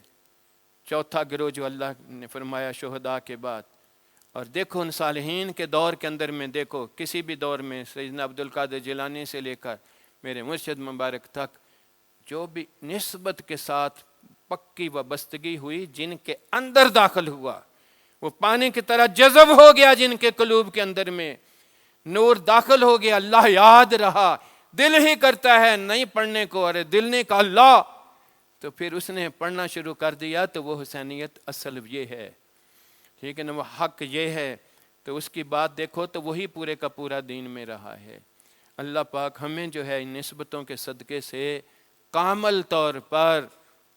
چوتھا گروہ جو اللہ نے فرمایا شہداء کے بعد، اور دیکھو ان صالحین کے دور کے اندر میں دیکھو، کسی بھی دور میں سیدنا عبدالقادر جیلانی سے لے کر میرے مرشد مبارک تک جو بھی نسبت کے ساتھ پکی وابستگی ہوئی، جن کے اندر داخل ہوا، وہ پانی کی طرح جذب ہو گیا جن کے قلوب کے اندر میں، نور داخل ہو گیا، اللہ یاد رہا، دل ہی کرتا ہے نہیں پڑھنے کو، ارے دل نے کہا اللہ، تو پھر اس نے پڑھنا شروع کر دیا۔ تو وہ حسینیت اصل یہ ہے، ٹھیک ہے نا، وہ حق یہ ہے۔ تو اس کی بات دیکھو تو وہی پورے کا پورا دین میں رہا ہے۔ اللہ پاک ہمیں جو ہے ان نسبتوں کے صدقے سے کامل طور پر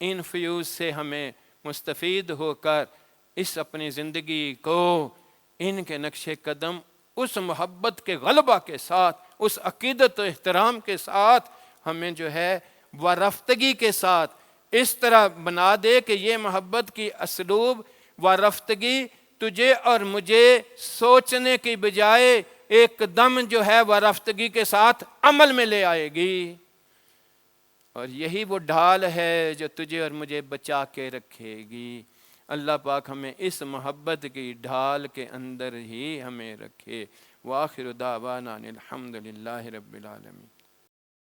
ان فیوز سے ہمیں مستفید ہو کر اس اپنی زندگی کو ان کے نقش قدم اس محبت کے غلبہ کے ساتھ، اس عقیدت و احترام کے ساتھ ہمیں جو ہے وارفتگی کے ساتھ اس طرح بنا دے کہ یہ محبت کی اسلوب وارفتگی تجھے اور مجھے سوچنے کی بجائے ایک دم جو ہے وارفتگی کے ساتھ عمل میں لے آئے گی، اور یہی وہ ڈھال ہے جو تجھے اور مجھے بچا کے رکھے گی۔ اللہ پاک ہمیں اس محبت کی ڈھال کے اندر ہی ہمیں رکھے۔ وآخر دعوانا الحمد للہ رب العالمین۔